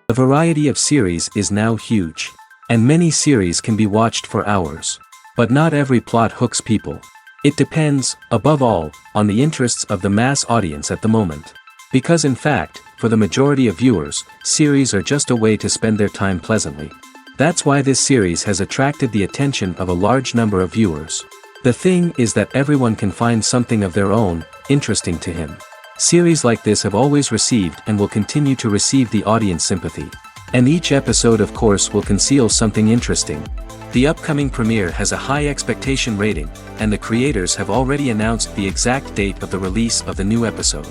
The variety of series is now huge. And many series can be watched for hours. But not every plot hooks people. It depends, above all, on the interests of the mass audience at the moment. Because in fact, for the majority of viewers, series are just a way to spend their time pleasantly. That's why this series has attracted the attention of a large number of viewers. The thing is that everyone can find something of their own, interesting to him. Series like this have always received and will continue to receive the audience sympathy. And each episode of course will conceal something interesting. The upcoming premiere has a high expectation rating, and the creators have already announced the exact date of the release of the new episode.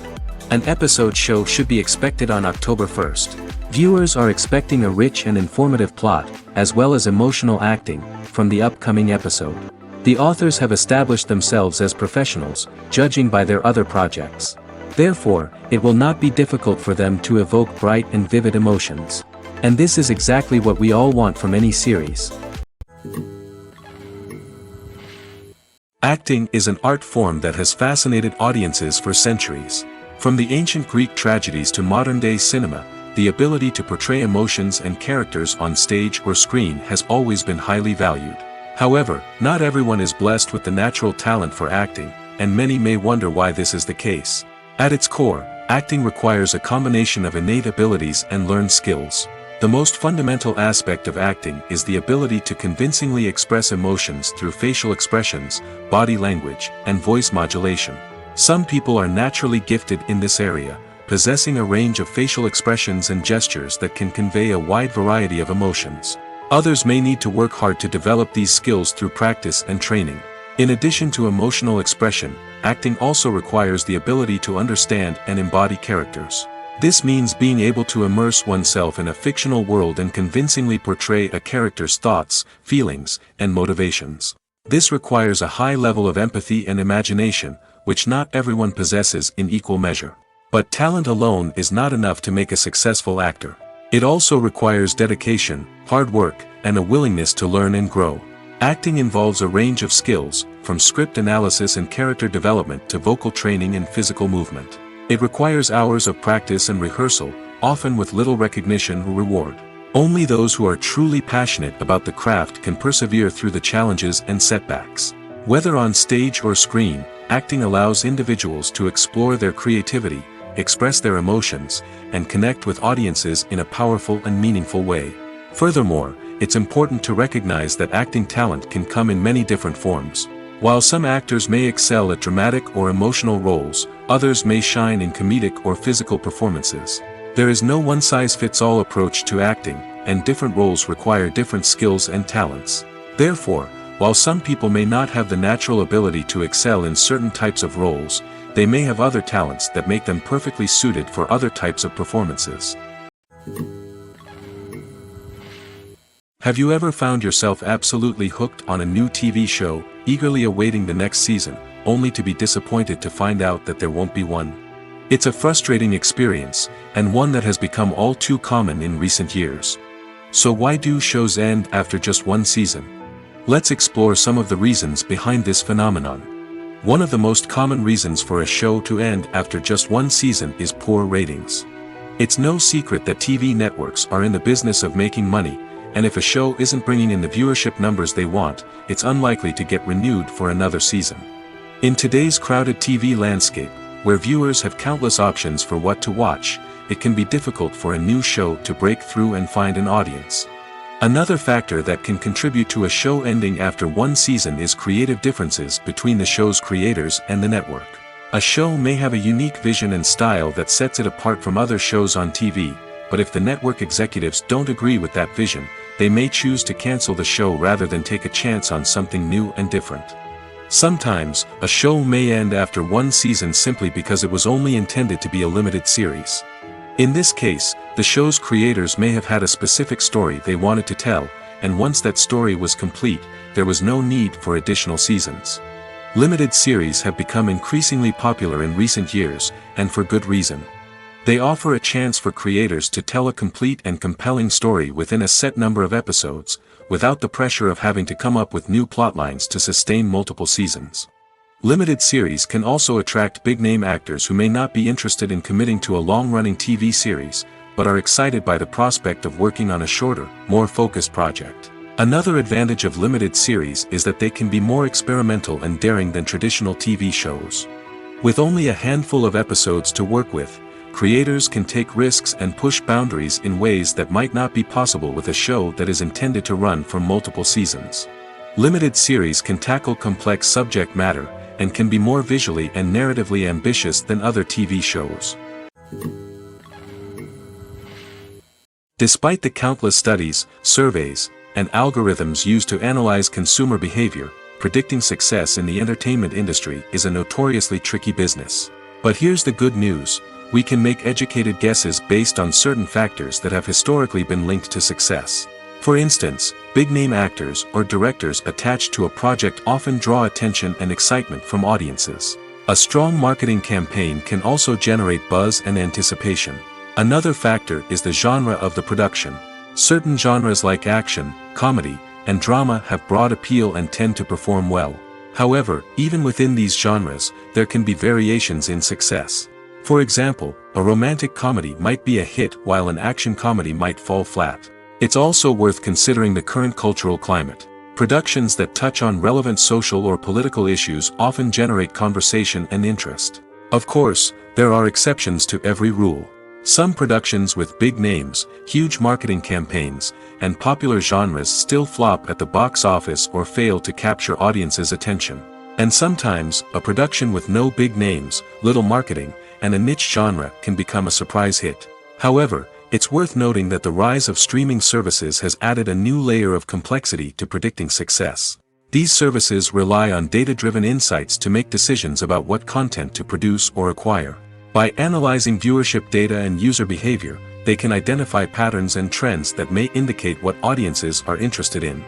An episode show should be expected on October 1st. Viewers are expecting a rich and informative plot, as well as emotional acting, from the upcoming episode. The authors have established themselves as professionals, judging by their other projects. Therefore, it will not be difficult for them to evoke bright and vivid emotions. And this is exactly what we all want from any series. Acting is an art form that has fascinated audiences for centuries. From the ancient Greek tragedies to modern-day cinema, the ability to portray emotions and characters on stage or screen has always been highly valued. However, not everyone is blessed with the natural talent for acting, and many may wonder why this is the case. At its core, acting requires a combination of innate abilities and learned skills. The most fundamental aspect of acting is the ability to convincingly express emotions through facial expressions, body language, and voice modulation. Some people are naturally gifted in this area, possessing a range of facial expressions and gestures that can convey a wide variety of emotions. Others may need to work hard to develop these skills through practice and training. In addition to emotional expression, acting also requires the ability to understand and embody characters. This means being able to immerse oneself in a fictional world and convincingly portray a character's thoughts, feelings, and motivations. This requires a high level of empathy and imagination, which not everyone possesses in equal measure. But talent alone is not enough to make a successful actor. It also requires dedication, hard work, and a willingness to learn and grow. Acting involves a range of skills, from script analysis and character development to vocal training and physical movement. It requires hours of practice and rehearsal, often with little recognition or reward. Only those who are truly passionate about the craft can persevere through the challenges and setbacks. Whether on stage or screen, acting allows individuals to explore their creativity, express their emotions, and connect with audiences in a powerful and meaningful way. Furthermore, it's important to recognize that acting talent can come in many different forms. While some actors may excel at dramatic or emotional roles, others may shine in comedic or physical performances. There is no one-size-fits-all approach to acting, and different roles require different skills and talents. Therefore, while some people may not have the natural ability to excel in certain types of roles, they may have other talents that make them perfectly suited for other types of performances. Have you ever found yourself absolutely hooked on a new TV show, eagerly awaiting the next season, only to be disappointed to find out that there won't be one? It's a frustrating experience, and one that has become all too common in recent years. So why do shows end after just one season? Let's explore some of the reasons behind this phenomenon. One of the most common reasons for a show to end after just one season is poor ratings. It's no secret that TV networks are in the business of making money, and if a show isn't bringing in the viewership numbers they want, it's unlikely to get renewed for another season. In today's crowded TV landscape, where viewers have countless options for what to watch, it can be difficult for a new show to break through and find an audience. Another factor that can contribute to a show ending after one season is creative differences between the show's creators and the network. A show may have a unique vision and style that sets it apart from other shows on TV, but if the network executives don't agree with that vision, they may choose to cancel the show rather than take a chance on something new and different. Sometimes, a show may end after one season simply because it was only intended to be a limited series. In this case, the show's creators may have had a specific story they wanted to tell, and once that story was complete, there was no need for additional seasons. Limited series have become increasingly popular in recent years, and for good reason. They offer a chance for creators to tell a complete and compelling story within a set number of episodes, without the pressure of having to come up with new plotlines to sustain multiple seasons. Limited series can also attract big-name actors who may not be interested in committing to a long-running TV series, but are excited by the prospect of working on a shorter, more focused project. Another advantage of limited series is that they can be more experimental and daring than traditional TV shows. With only a handful of episodes to work with, creators can take risks and push boundaries in ways that might not be possible with a show that is intended to run for multiple seasons. Limited series can tackle complex subject matter, and can be more visually and narratively ambitious than other TV shows. Despite the countless studies, surveys, and algorithms used to analyze consumer behavior, predicting success in the entertainment industry is a notoriously tricky business. But here's the good news: we can make educated guesses based on certain factors that have historically been linked to success. For instance, big-name actors or directors attached to a project often draw attention and excitement from audiences. A strong marketing campaign can also generate buzz and anticipation. Another factor is the genre of the production. Certain genres like action, comedy, and drama have broad appeal and tend to perform well. However, even within these genres, there can be variations in success. For example, a romantic comedy might be a hit while an action comedy might fall flat. It's also worth considering the current cultural climate. Productions that touch on relevant social or political issues often generate conversation and interest. Of course, there are exceptions to every rule. Some productions with big names, huge marketing campaigns, and popular genres still flop at the box office or fail to capture audiences' attention. And sometimes, a production with no big names, little marketing, and a niche genre can become a surprise hit. However, it's worth noting that the rise of streaming services has added a new layer of complexity to predicting success. These services rely on data-driven insights to make decisions about what content to produce or acquire. By analyzing viewership data and user behavior, they can identify patterns and trends that may indicate what audiences are interested in.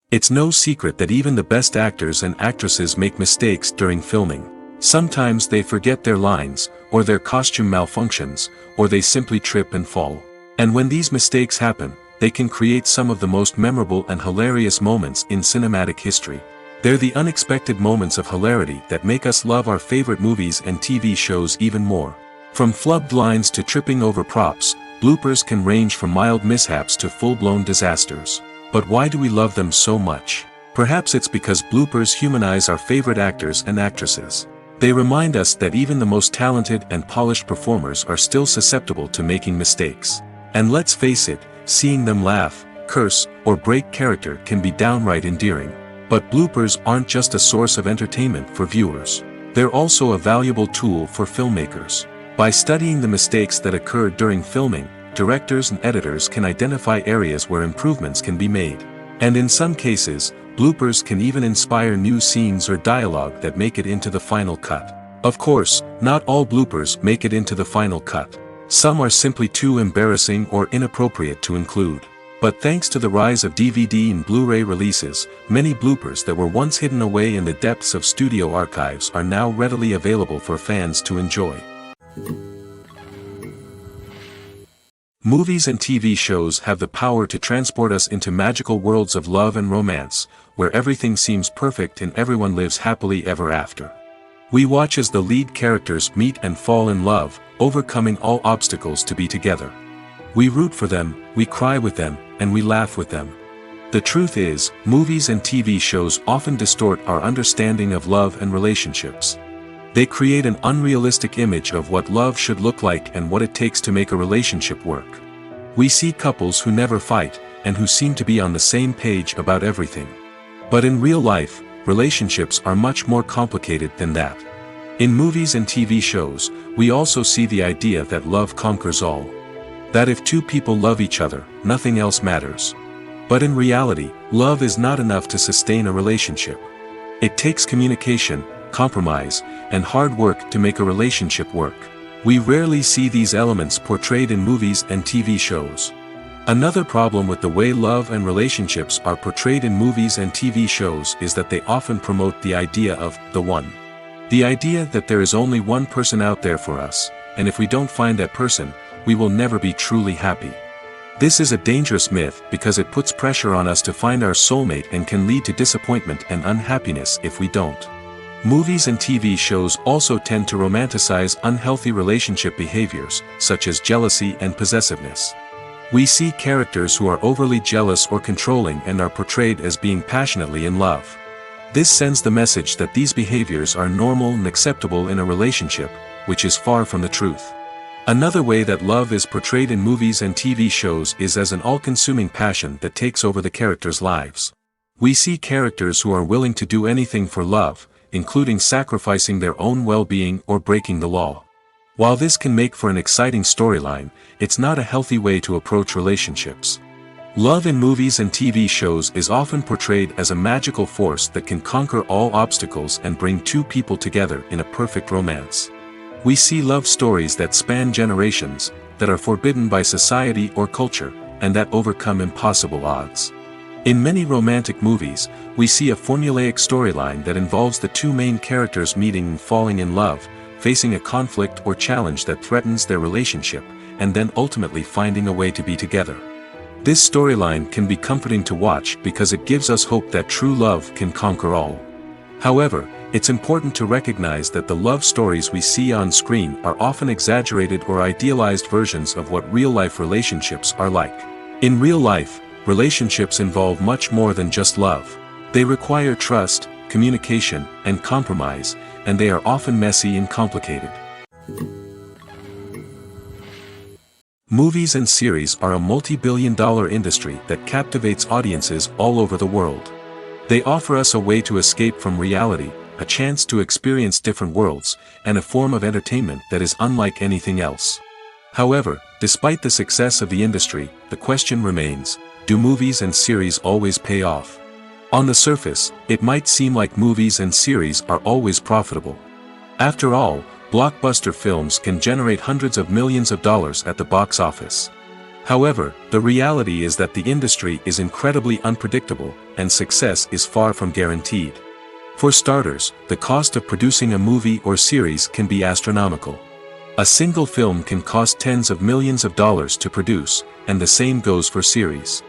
It's no secret that even the best actors and actresses make mistakes during filming. Sometimes they forget their lines, or their costume malfunctions, or they simply trip and fall. And when these mistakes happen, they can create some of the most memorable and hilarious moments in cinematic history. They're the unexpected moments of hilarity that make us love our favorite movies and TV shows even more. From flubbed lines to tripping over props, bloopers can range from mild mishaps to full-blown disasters. But why do we love them so much? Perhaps it's because bloopers humanize our favorite actors and actresses. They remind us that even the most talented and polished performers are still susceptible to making mistakes. And let's face it, seeing them laugh, curse, or break character can be downright endearing. But bloopers aren't just a source of entertainment for viewers. They're also a valuable tool for filmmakers. By studying the mistakes that occur during filming, directors and editors can identify areas where improvements can be made. And in some cases, bloopers can even inspire new scenes or dialogue that make it into the final cut. Of course, not all bloopers make it into the final cut. Some are simply too embarrassing or inappropriate to include. But thanks to the rise of DVD and Blu-ray releases, many bloopers that were once hidden away in the depths of studio archives are now readily available for fans to enjoy. Movies and TV shows have the power to transport us into magical worlds of love and romance, where everything seems perfect and everyone lives happily ever after. We watch as the lead characters meet and fall in love, overcoming all obstacles to be together. We root for them, we cry with them, and we laugh with them. The truth is, movies and TV shows often distort our understanding of love and relationships. They create an unrealistic image of what love should look like and what it takes to make a relationship work. We see couples who never fight, and who seem to be on the same page about everything. But in real life, relationships are much more complicated than that. In movies and TV shows, we also see the idea that love conquers all. That if two people love each other, nothing else matters. But in reality, love is not enough to sustain a relationship. It takes communication, compromise, and hard work to make a relationship work. We rarely see these elements portrayed in movies and TV shows. Another problem with the way love and relationships are portrayed in movies and TV shows is that they often promote the idea of the one. The idea that there is only one person out there for us, and if we don't find that person, we will never be truly happy. This is a dangerous myth because it puts pressure on us to find our soulmate and can lead to disappointment and unhappiness if we don't. Movies and TV shows also tend to romanticize unhealthy relationship behaviors, such as jealousy and possessiveness. We see characters who are overly jealous or controlling and are portrayed as being passionately in love. This sends the message that these behaviors are normal and acceptable in a relationship, which is far from the truth. Another way that love is portrayed in movies and TV shows is as an all-consuming passion that takes over the characters' lives. We see characters who are willing to do anything for love, including sacrificing their own well-being or breaking the law. While this can make for an exciting storyline, it's not a healthy way to approach relationships. Love in movies and TV shows is often portrayed as a magical force that can conquer all obstacles and bring two people together in a perfect romance. We see love stories that span generations, that are forbidden by society or culture, and that overcome impossible odds. In many romantic movies, we see a formulaic storyline that involves the two main characters meeting and falling in love, facing a conflict or challenge that threatens their relationship, and then ultimately finding a way to be together. This storyline can be comforting to watch because it gives us hope that true love can conquer all. However, it's important to recognize that the love stories we see on screen are often exaggerated or idealized versions of what real-life relationships are like. In real life, relationships involve much more than just love. They require trust, communication, and compromise, and they are often messy and complicated. Movies and series are a multi-billion-dollar industry that captivates audiences all over the world. They offer us a way to escape from reality, a chance to experience different worlds, and a form of entertainment that is unlike anything else. However, despite the success of the industry, the question remains, do movies and series always pay off? On the surface, it might seem like movies and series are always profitable. After all, blockbuster films can generate hundreds of millions of dollars at the box office. However, the reality is that the industry is incredibly unpredictable, and success is far from guaranteed. For starters, the cost of producing a movie or series can be astronomical. A single film can cost tens of millions of dollars to produce, and the same goes for series.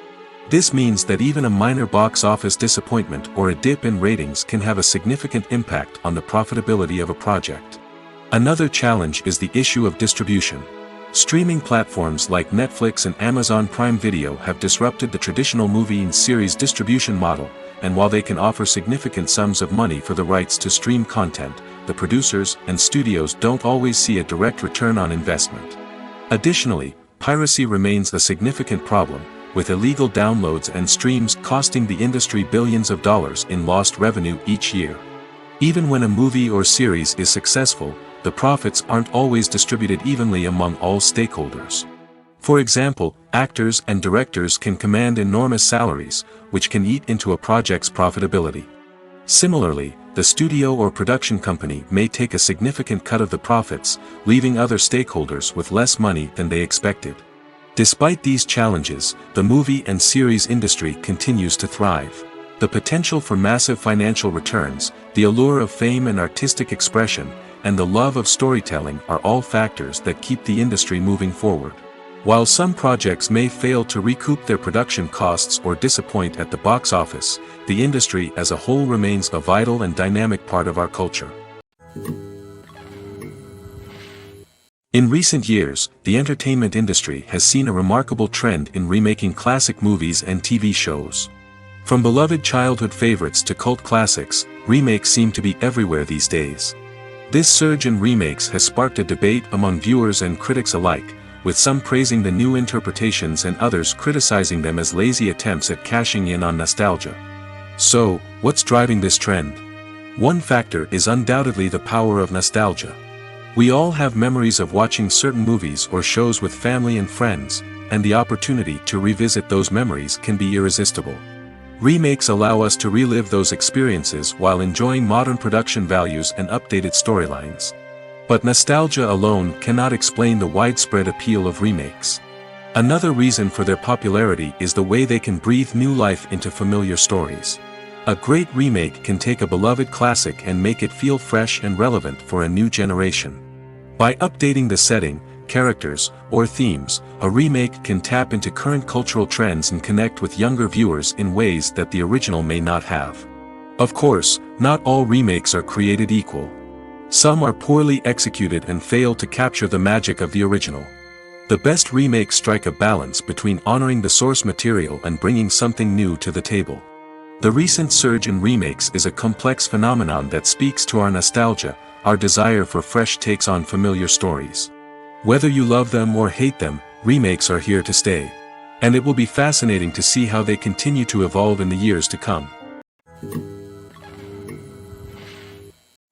This means that even a minor box office disappointment or a dip in ratings can have a significant impact on the profitability of a project. Another challenge is the issue of distribution. Streaming platforms like Netflix and Amazon Prime Video have disrupted the traditional movie and series distribution model, and while they can offer significant sums of money for the rights to stream content, the producers and studios don't always see a direct return on investment. Additionally, piracy remains a significant problem, with illegal downloads and streams costing the industry billions of dollars in lost revenue each year. Even when a movie or series is successful, the profits aren't always distributed evenly among all stakeholders. For example, actors and directors can command enormous salaries, which can eat into a project's profitability. Similarly, the studio or production company may take a significant cut of the profits, leaving other stakeholders with less money than they expected. Despite these challenges, the movie and series industry continues to thrive. The potential for massive financial returns, the allure of fame and artistic expression, and the love of storytelling are all factors that keep the industry moving forward. While some projects may fail to recoup their production costs or disappoint at the box office, the industry as a whole remains a vital and dynamic part of our culture. In recent years, the entertainment industry has seen a remarkable trend in remaking classic movies and TV shows. From beloved childhood favorites to cult classics, remakes seem to be everywhere these days. This surge in remakes has sparked a debate among viewers and critics alike, with some praising the new interpretations and others criticizing them as lazy attempts at cashing in on nostalgia. So, what's driving this trend? One factor is undoubtedly the power of nostalgia. We all have memories of watching certain movies or shows with family and friends, and the opportunity to revisit those memories can be irresistible. Remakes allow us to relive those experiences while enjoying modern production values and updated storylines. But nostalgia alone cannot explain the widespread appeal of remakes. Another reason for their popularity is the way they can breathe new life into familiar stories. A great remake can take a beloved classic and make it feel fresh and relevant for a new generation. By updating the setting, characters, or themes, a remake can tap into current cultural trends and connect with younger viewers in ways that the original may not have. Of course, not all remakes are created equal. Some are poorly executed and fail to capture the magic of the original. The best remakes strike a balance between honoring the source material and bringing something new to the table. The recent surge in remakes is a complex phenomenon that speaks to our nostalgia, our desire for fresh takes on familiar stories. Whether you love them or hate them, remakes are here to stay. And it will be fascinating to see how they continue to evolve in the years to come.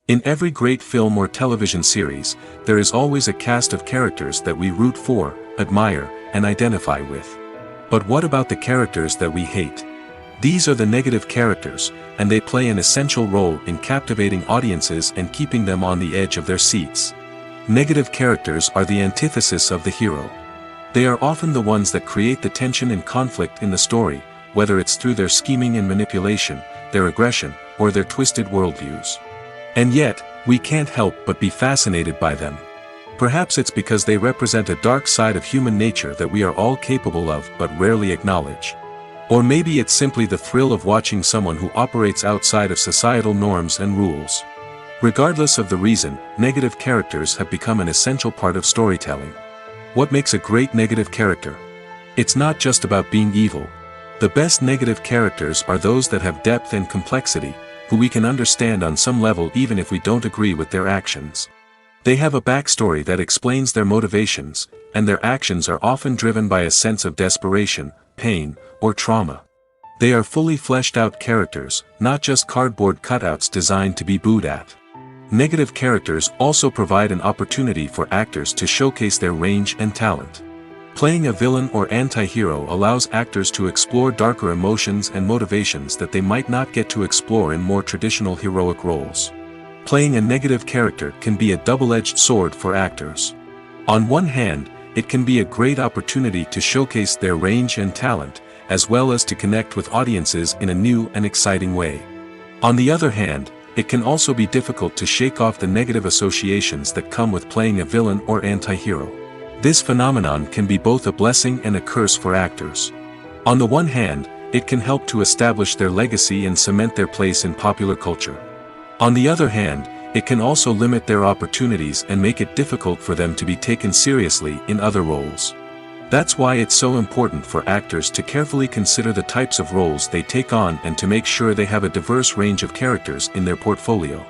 In every great film or television series, there is always a cast of characters that we root for, admire, and identify with. But what about the characters that we hate? These are the negative characters, and they play an essential role in captivating audiences and keeping them on the edge of their seats. Negative characters are the antithesis of the hero. They are often the ones that create the tension and conflict in the story, whether it's through their scheming and manipulation, their aggression, or their twisted worldviews. And yet, we can't help but be fascinated by them. Perhaps it's because they represent a dark side of human nature that we are all capable of but rarely acknowledge. Or maybe it's simply the thrill of watching someone who operates outside of societal norms and rules. Regardless of the reason, negative characters have become an essential part of storytelling. What makes a great negative character? It's not just about being evil. The best negative characters are those that have depth and complexity, who we can understand on some level even if we don't agree with their actions. They have a backstory that explains their motivations, and their actions are often driven by a sense of desperation, pain, or trauma. They are fully fleshed out characters, not just cardboard cutouts designed to be booed at. Negative characters also provide an opportunity for actors to showcase their range and talent. Playing a villain or anti-hero allows actors to explore darker emotions and motivations that they might not get to explore in more traditional heroic roles. Playing a negative character can be a double-edged sword for actors. On one hand, it can be a great opportunity to showcase their range and talent, as well as to connect with audiences in a new and exciting way. On the other hand, it can also be difficult to shake off the negative associations that come with playing a villain or anti-hero. This phenomenon can be both a blessing and a curse for actors. On the one hand, it can help to establish their legacy and cement their place in popular culture. On the other hand, it can also limit their opportunities and make it difficult for them to be taken seriously in other roles. That's why it's so important for actors to carefully consider the types of roles they take on and to make sure they have a diverse range of characters in their portfolio.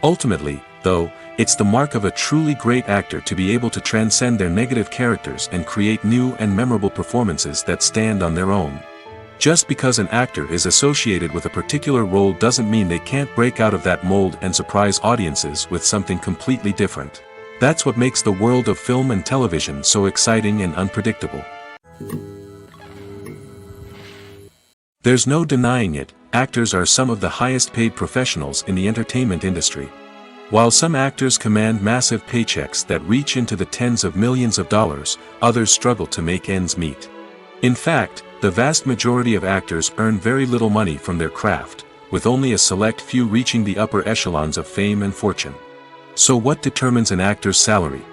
Ultimately, though, it's the mark of a truly great actor to be able to transcend their negative characters and create new and memorable performances that stand on their own. Just because an actor is associated with a particular role doesn't mean they can't break out of that mold and surprise audiences with something completely different. That's what makes the world of film and television so exciting and unpredictable. There's no denying it, actors are some of the highest paid professionals in the entertainment industry. While some actors command massive paychecks that reach into the tens of millions of dollars, others struggle to make ends meet. In fact, the vast majority of actors earn very little money from their craft, with only a select few reaching the upper echelons of fame and fortune. So what determines an actor's salary?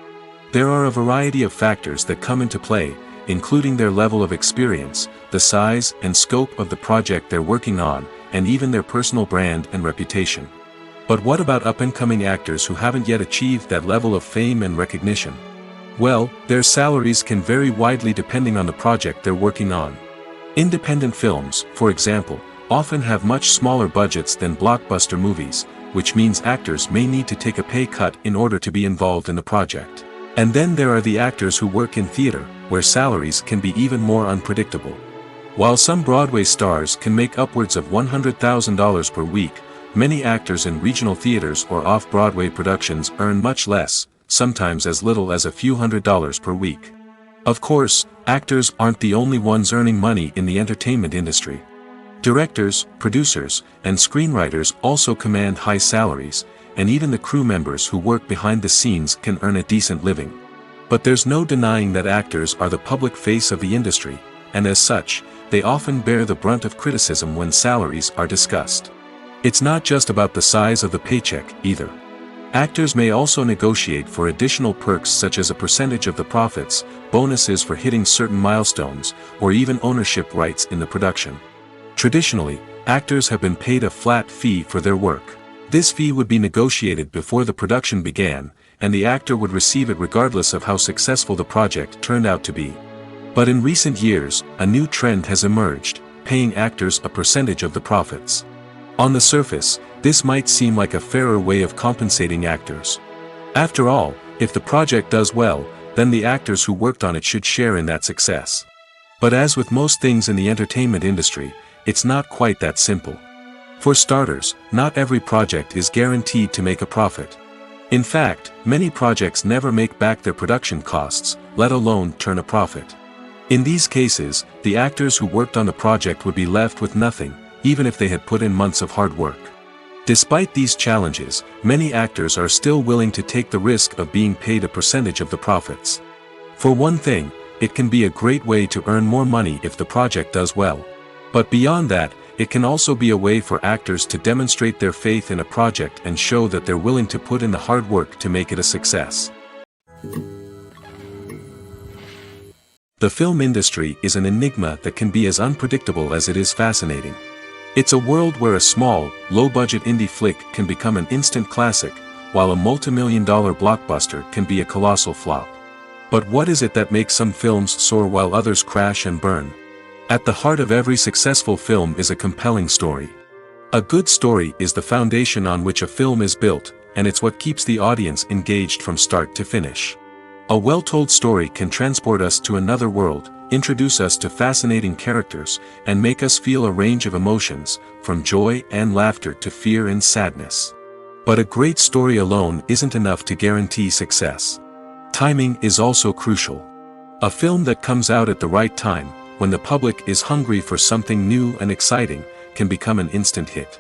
There are a variety of factors that come into play, including their level of experience, the size and scope of the project they're working on, and even their personal brand and reputation. But what about up-and-coming actors who haven't yet achieved that level of fame and recognition? Well, their salaries can vary widely depending on the project they're working on. Independent films, for example, often have much smaller budgets than blockbuster movies, which means actors may need to take a pay cut in order to be involved in the project. And then there are the actors who work in theater, where salaries can be even more unpredictable. While some Broadway stars can make upwards of $100,000 per week, many actors in regional theaters or off-Broadway productions earn much less, sometimes as little as a few $100s per week. Of course, actors aren't the only ones earning money in the entertainment industry. Directors, producers, and screenwriters also command high salaries, and even the crew members who work behind the scenes can earn a decent living. But there's no denying that actors are the public face of the industry, and as such, they often bear the brunt of criticism when salaries are discussed. It's not just about the size of the paycheck, either. Actors may also negotiate for additional perks such as a percentage of the profits, bonuses for hitting certain milestones, or even ownership rights in the production. Traditionally, actors have been paid a flat fee for their work. This fee would be negotiated before the production began, and the actor would receive it regardless of how successful the project turned out to be. But in recent years, a new trend has emerged, paying actors a percentage of the profits. On the surface, this might seem like a fairer way of compensating actors. After all, if the project does well, then the actors who worked on it should share in that success. But as with most things in the entertainment industry, it's not quite that simple. For starters, not every project is guaranteed to make a profit. In fact, many projects never make back their production costs, let alone turn a profit. In these cases, the actors who worked on the project would be left with nothing, even if they had put in months of hard work. Despite these challenges, many actors are still willing to take the risk of being paid a percentage of the profits. For one thing, it can be a great way to earn more money if the project does well. But beyond that, it can also be a way for actors to demonstrate their faith in a project and show that they're willing to put in the hard work to make it a success. The film industry is an enigma that can be as unpredictable as it is fascinating. It's a world where a small, low-budget indie flick can become an instant classic, while a multi-million-dollar blockbuster can be a colossal flop. But what is it that makes some films soar while others crash and burn? At the heart of every successful film is a compelling story. A good story is the foundation on which a film is built, and it's what keeps the audience engaged from start to finish. A well-told story can transport us to another world, introduce us to fascinating characters, and make us feel a range of emotions, from joy and laughter to fear and sadness. But a great story alone isn't enough to guarantee success. Timing is also crucial. A film that comes out at the right time, when the public is hungry for something new and exciting, can become an instant hit.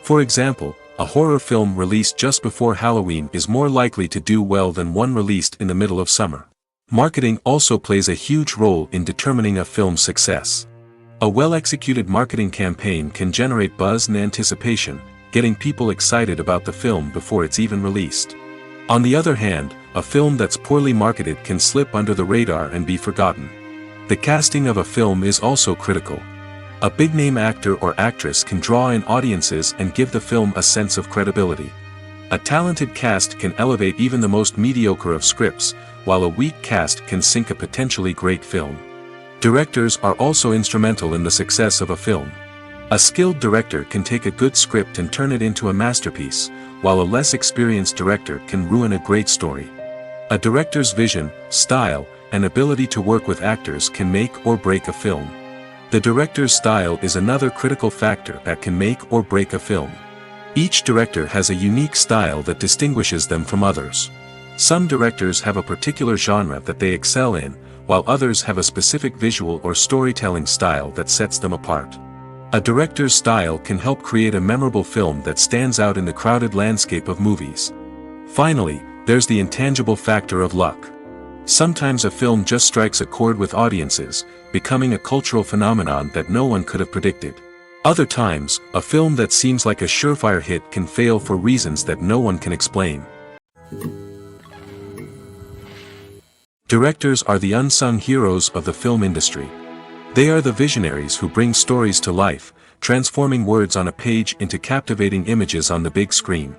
For example, a horror film released just before Halloween is more likely to do well than one released in the middle of summer. Marketing also plays a huge role in determining a film's success. A well-executed marketing campaign can generate buzz and anticipation, getting people excited about the film before it's even released. On the other hand, a film that's poorly marketed can slip under the radar and be forgotten. The casting of a film is also critical. A big-name actor or actress can draw in audiences and give the film a sense of credibility. A talented cast can elevate even the most mediocre of scripts, while a weak cast can sink a potentially great film. Directors are also instrumental in the success of a film. A skilled director can take a good script and turn it into a masterpiece, while a less experienced director can ruin a great story. A director's vision, style, and ability to work with actors can make or break a film. The director's style is another critical factor that can make or break a film. Each director has a unique style that distinguishes them from others. Some directors have a particular genre that they excel in, while others have a specific visual or storytelling style that sets them apart. A director's style can help create a memorable film that stands out in the crowded landscape of movies. Finally, there's the intangible factor of luck. Sometimes a film just strikes a chord with audiences, becoming a cultural phenomenon that no one could have predicted. Other times, a film that seems like a surefire hit can fail for reasons that no one can explain. Directors are the unsung heroes of the film industry. They are the visionaries who bring stories to life, transforming words on a page into captivating images on the big screen.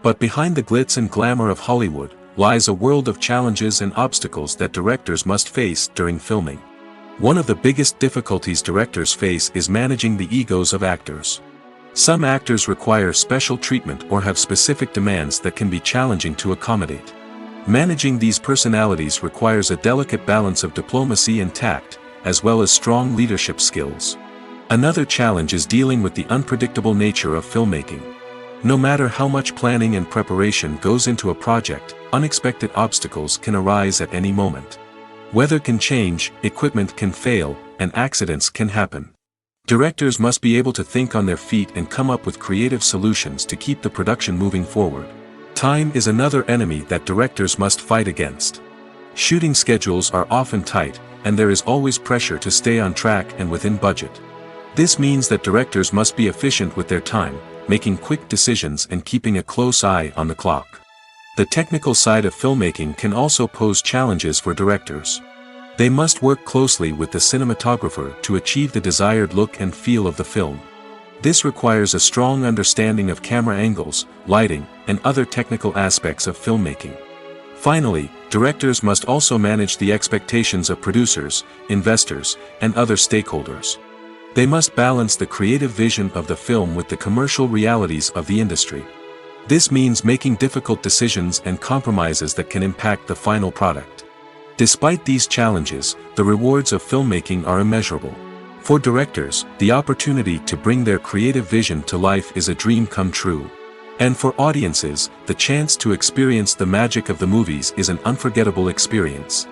But behind the glitz and glamour of Hollywood, lies a world of challenges and obstacles that directors must face during filming. One of the biggest difficulties directors face is managing the egos of actors. Some actors require special treatment or have specific demands that can be challenging to accommodate. Managing these personalities requires a delicate balance of diplomacy and tact, as well as strong leadership skills. Another challenge is dealing with the unpredictable nature of filmmaking. No matter how much planning and preparation goes into a project, unexpected obstacles can arise at any moment. Weather can change, equipment can fail, and accidents can happen. Directors must be able to think on their feet and come up with creative solutions to keep the production moving forward. Time is another enemy that directors must fight against. Shooting schedules are often tight, and there is always pressure to stay on track and within budget. This means that directors must be efficient with their time, making quick decisions and keeping a close eye on the clock. The technical side of filmmaking can also pose challenges for directors. They must work closely with the cinematographer to achieve the desired look and feel of the film. This requires a strong understanding of camera angles, lighting, and other technical aspects of filmmaking. Finally, directors must also manage the expectations of producers, investors, and other stakeholders. They must balance the creative vision of the film with the commercial realities of the industry. This means making difficult decisions and compromises that can impact the final product. Despite these challenges, the rewards of filmmaking are immeasurable. For directors, the opportunity to bring their creative vision to life is a dream come true. And for audiences, the chance to experience the magic of the movies is an unforgettable experience.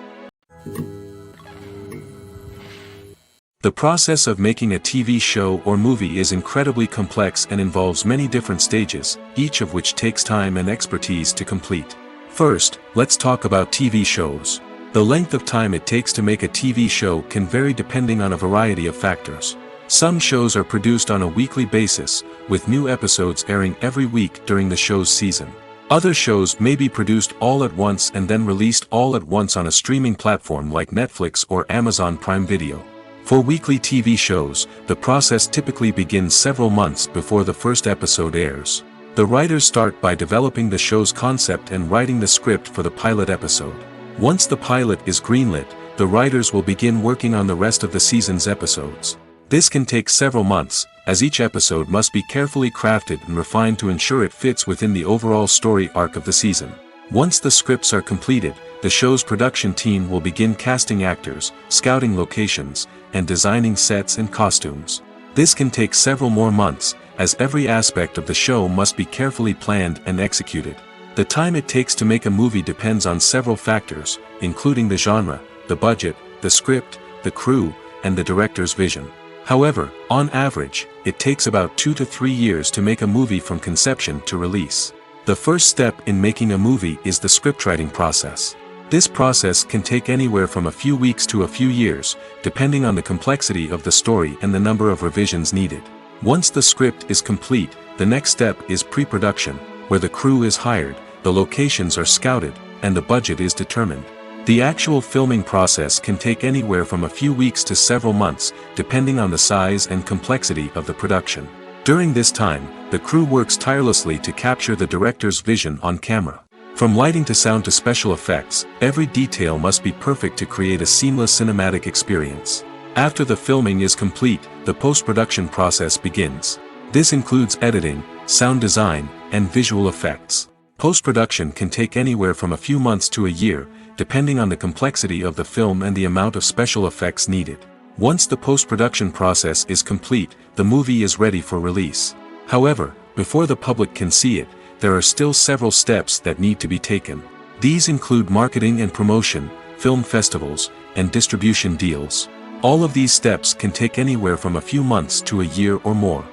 The process of making a TV show or movie is incredibly complex and involves many different stages, each of which takes time and expertise to complete. First, let's talk about TV shows. The length of time it takes to make a TV show can vary depending on a variety of factors. Some shows are produced on a weekly basis, with new episodes airing every week during the show's season. Other shows may be produced all at once and then released all at once on a streaming platform like Netflix or Amazon Prime Video. For weekly TV shows, the process typically begins several months before the first episode airs. The writers start by developing the show's concept and writing the script for the pilot episode. Once the pilot is greenlit, the writers will begin working on the rest of the season's episodes. This can take several months, as each episode must be carefully crafted and refined to ensure it fits within the overall story arc of the season. Once the scripts are completed, the show's production team will begin casting actors, scouting locations, and designing sets and costumes. This can take several more months, as every aspect of the show must be carefully planned and executed. The time it takes to make a movie depends on several factors, including the genre, the budget, the script, the crew, and the director's vision. However, on average, it takes about 2 to 3 years to make a movie from conception to release. The first step in making a movie is the scriptwriting process. This process can take anywhere from a few weeks to a few years, depending on the complexity of the story and the number of revisions needed. Once the script is complete, the next step is pre-production, where the crew is hired, the locations are scouted, and the budget is determined. The actual filming process can take anywhere from a few weeks to several months, depending on the size and complexity of the production. During this time, the crew works tirelessly to capture the director's vision on camera. From lighting to sound to special effects, every detail must be perfect to create a seamless cinematic experience. After the filming is complete, the post-production process begins. This includes editing, sound design, and visual effects. Post-production can take anywhere from a few months to a year, depending on the complexity of the film and the amount of special effects needed. Once the post-production process is complete, the movie is ready for release. However, before the public can see it, there are still several steps that need to be taken. These include marketing and promotion, film festivals, and distribution deals. All of these steps can take anywhere from a few months to a year or more.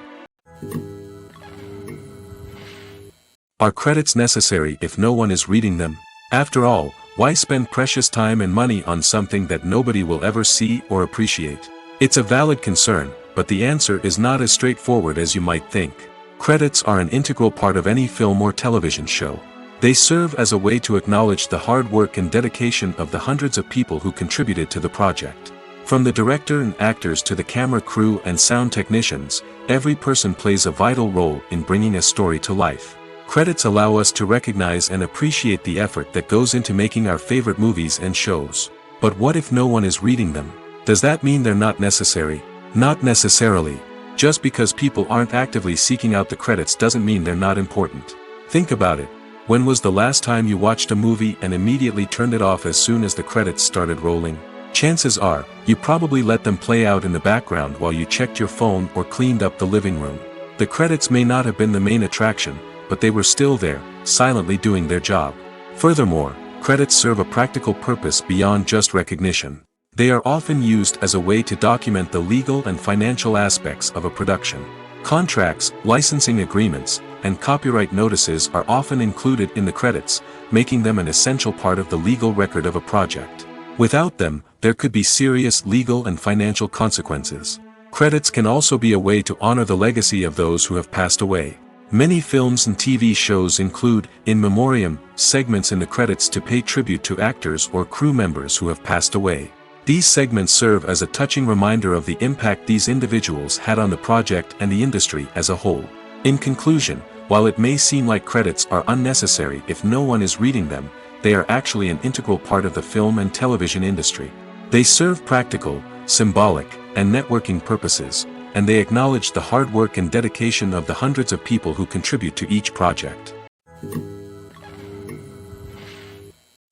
Are credits necessary if no one is reading them? After all, why spend precious time and money on something that nobody will ever see or appreciate? It's a valid concern, but the answer is not as straightforward as you might think. Credits are an integral part of any film or television show. They serve as a way to acknowledge the hard work and dedication of the hundreds of people who contributed to the project. From the director and actors to the camera crew and sound technicians, every person plays a vital role in bringing a story to life. Credits allow us to recognize and appreciate the effort that goes into making our favorite movies and shows. But what if no one is reading them? Does that mean they're not necessary? Not necessarily. Just because people aren't actively seeking out the credits doesn't mean they're not important. Think about it. When was the last time you watched a movie and immediately turned it off as soon as the credits started rolling? Chances are, you probably let them play out in the background while you checked your phone or cleaned up the living room. The credits may not have been the main attraction, but they were still there, silently doing their job. Furthermore, credits serve a practical purpose beyond just recognition. They are often used as a way to document the legal and financial aspects of a production. Contracts, licensing agreements, and copyright notices are often included in the credits, making them an essential part of the legal record of a project. Without them, there could be serious legal and financial consequences. Credits can also be a way to honor the legacy of those who have passed away. Many films and TV shows include, in memoriam, segments in the credits to pay tribute to actors or crew members who have passed away. These segments serve as a touching reminder of the impact these individuals had on the project and the industry as a whole. In conclusion, while it may seem like credits are unnecessary if no one is reading them, they are actually an integral part of the film and television industry. They serve practical, symbolic, and networking purposes, and they acknowledge the hard work and dedication of the hundreds of people who contribute to each project.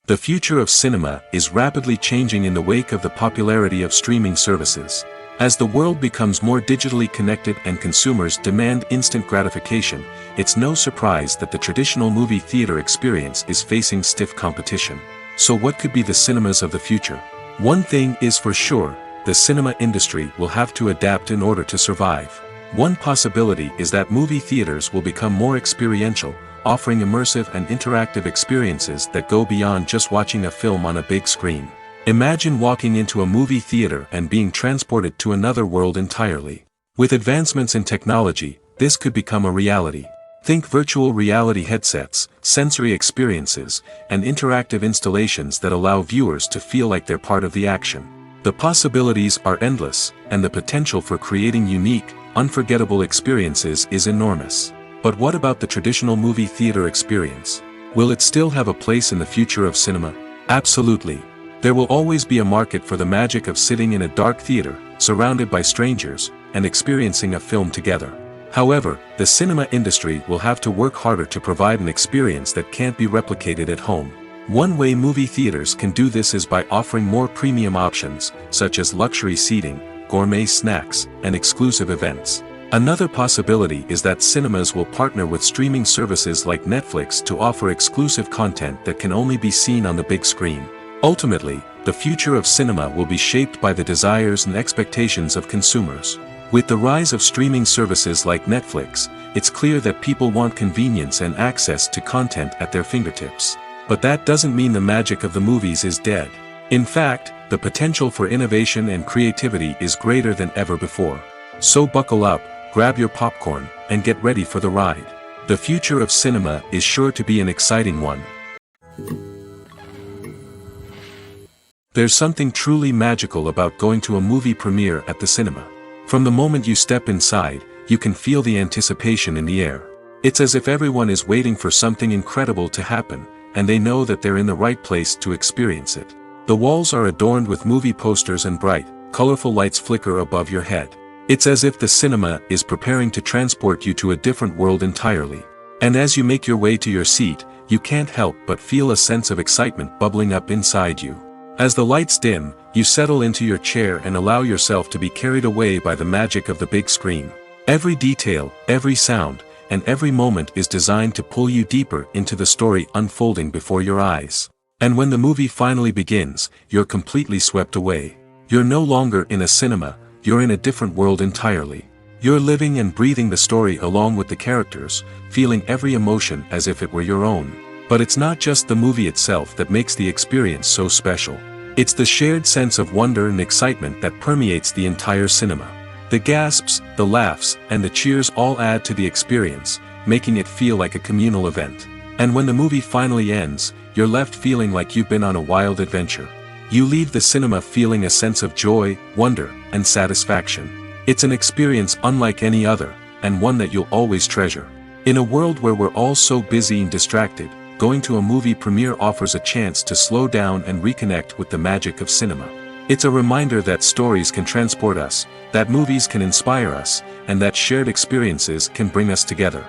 The future of cinema is rapidly changing in the wake of the popularity of streaming services. As the world becomes more digitally connected and consumers demand instant gratification, it's no surprise that the traditional movie theater experience is facing stiff competition. So what could be the cinemas of the future? One thing is for sure, the cinema industry will have to adapt in order to survive. One possibility is that movie theaters will become more experiential, offering immersive and interactive experiences that go beyond just watching a film on a big screen. Imagine walking into a movie theater and being transported to another world entirely. With advancements in technology, this could become a reality. Think virtual reality headsets, sensory experiences, and interactive installations that allow viewers to feel like they're part of the action. The possibilities are endless, and the potential for creating unique, unforgettable experiences is enormous. But what about the traditional movie theater experience? Will it still have a place in the future of cinema? Absolutely. There will always be a market for the magic of sitting in a dark theater, surrounded by strangers, and experiencing a film together. However, the cinema industry will have to work harder to provide an experience that can't be replicated at home. One way movie theaters can do this is by offering more premium options, such as luxury seating, gourmet snacks, and exclusive events. Another possibility is that cinemas will partner with streaming services like Netflix to offer exclusive content that can only be seen on the big screen. Ultimately, the future of cinema will be shaped by the desires and expectations of consumers. With the rise of streaming services like Netflix, it's clear that people want convenience and access to content at their fingertips. But that doesn't mean the magic of the movies is dead. In fact, the potential for innovation and creativity is greater than ever before. So buckle up, grab your popcorn, and get ready for the ride. The future of cinema is sure to be an exciting one. There's something truly magical about going to a movie premiere at the cinema. From the moment you step inside, you can feel the anticipation in the air. It's as if everyone is waiting for something incredible to happen, and they know that they're in the right place to experience it. The walls are adorned with movie posters and bright, colorful lights flicker above your head. It's as if the cinema is preparing to transport you to a different world entirely. And as you make your way to your seat, you can't help but feel a sense of excitement bubbling up inside you. As the lights dim, you settle into your chair and allow yourself to be carried away by the magic of the big screen. Every detail, every sound, and every moment is designed to pull you deeper into the story unfolding before your eyes. And when the movie finally begins, you're completely swept away. You're no longer in a cinema, you're in a different world entirely. You're living and breathing the story along with the characters, feeling every emotion as if it were your own. But it's not just the movie itself that makes the experience so special. It's the shared sense of wonder and excitement that permeates the entire cinema. The gasps, the laughs, and the cheers all add to the experience, making it feel like a communal event. And when the movie finally ends, you're left feeling like you've been on a wild adventure. You leave the cinema feeling a sense of joy, wonder, and satisfaction. It's an experience unlike any other, and one that you'll always treasure. In a world where we're all so busy and distracted, going to a movie premiere offers a chance to slow down and reconnect with the magic of cinema. It's a reminder that stories can transport us, that movies can inspire us, and that shared experiences can bring us together.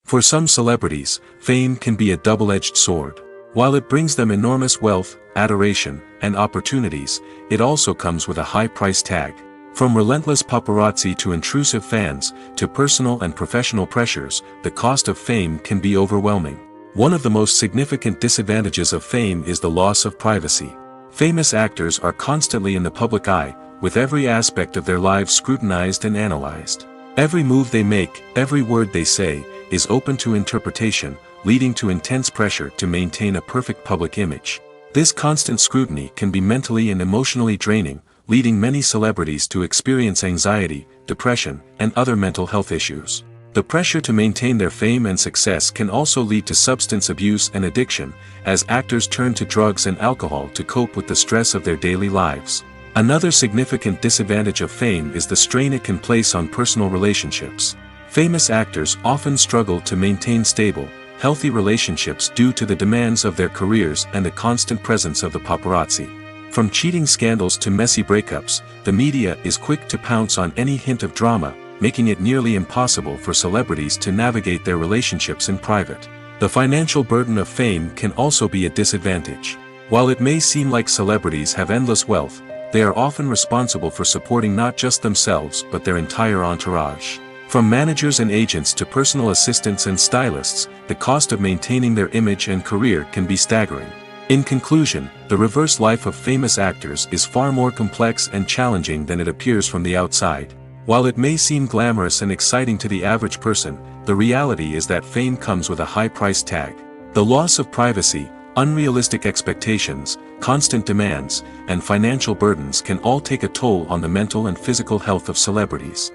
For some celebrities, fame can be a double-edged sword. While it brings them enormous wealth, adoration, and opportunities, it also comes with a high price tag. From relentless paparazzi to intrusive fans, to personal and professional pressures, the cost of fame can be overwhelming. One of the most significant disadvantages of fame is the loss of privacy. Famous actors are constantly in the public eye, with every aspect of their lives scrutinized and analyzed. Every move they make, every word they say, is open to interpretation, leading to intense pressure to maintain a perfect public image. This constant scrutiny can be mentally and emotionally draining, leading many celebrities to experience anxiety, depression, and other mental health issues. The pressure to maintain their fame and success can also lead to substance abuse and addiction, as actors turn to drugs and alcohol to cope with the stress of their daily lives. Another significant disadvantage of fame is the strain it can place on personal relationships. Famous actors often struggle to maintain stable, healthy relationships due to the demands of their careers and the constant presence of the paparazzi. From cheating scandals to messy breakups, the media is quick to pounce on any hint of drama, making it nearly impossible for celebrities to navigate their relationships in private. The financial burden of fame can also be a disadvantage. While it may seem like celebrities have endless wealth, they are often responsible for supporting not just themselves but their entire entourage. From managers and agents to personal assistants and stylists, the cost of maintaining their image and career can be staggering. In conclusion, the reverse life of famous actors is far more complex and challenging than it appears from the outside. While it may seem glamorous and exciting to the average person, the reality is that fame comes with a high price tag. The loss of privacy, unrealistic expectations, constant demands, and financial burdens can all take a toll on the mental and physical health of celebrities.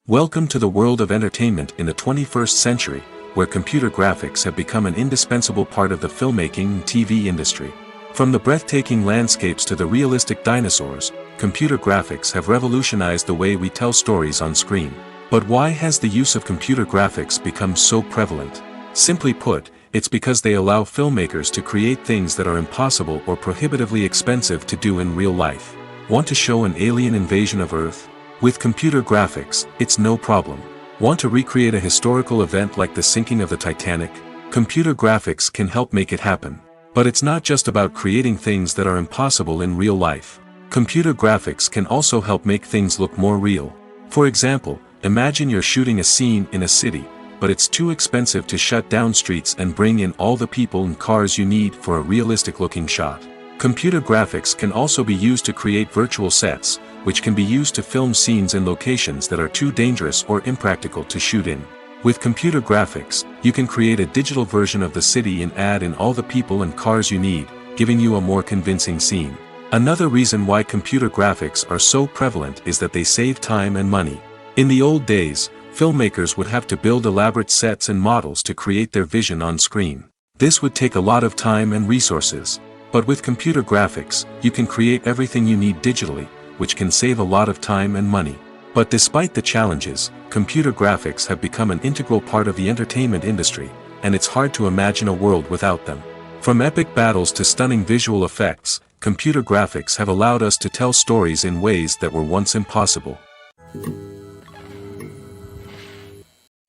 Welcome to the world of entertainment in the 21st century, where computer graphics have become an indispensable part of the filmmaking and TV industry. From the breathtaking landscapes to the realistic dinosaurs, computer graphics have revolutionized the way we tell stories on screen. But why has the use of computer graphics become so prevalent? Simply put, it's because they allow filmmakers to create things that are impossible or prohibitively expensive to do in real life. Want to show an alien invasion of Earth? With computer graphics, it's no problem. Want to recreate a historical event like the sinking of the Titanic? Computer graphics can help make it happen. But it's not just about creating things that are impossible in real life. Computer graphics can also help make things look more real. For example, imagine you're shooting a scene in a city, but it's too expensive to shut down streets and bring in all the people and cars you need for a realistic-looking shot. Computer graphics can also be used to create virtual sets, which can be used to film scenes in locations that are too dangerous or impractical to shoot in. With computer graphics, you can create a digital version of the city and add in all the people and cars you need, giving you a more convincing scene. Another reason why computer graphics are so prevalent is that they save time and money. In the old days, filmmakers would have to build elaborate sets and models to create their vision on screen. This would take a lot of time and resources. But with computer graphics, you can create everything you need digitally, which can save a lot of time and money. But despite the challenges, computer graphics have become an integral part of the entertainment industry, and it's hard to imagine a world without them. From epic battles to stunning visual effects, computer graphics have allowed us to tell stories in ways that were once impossible.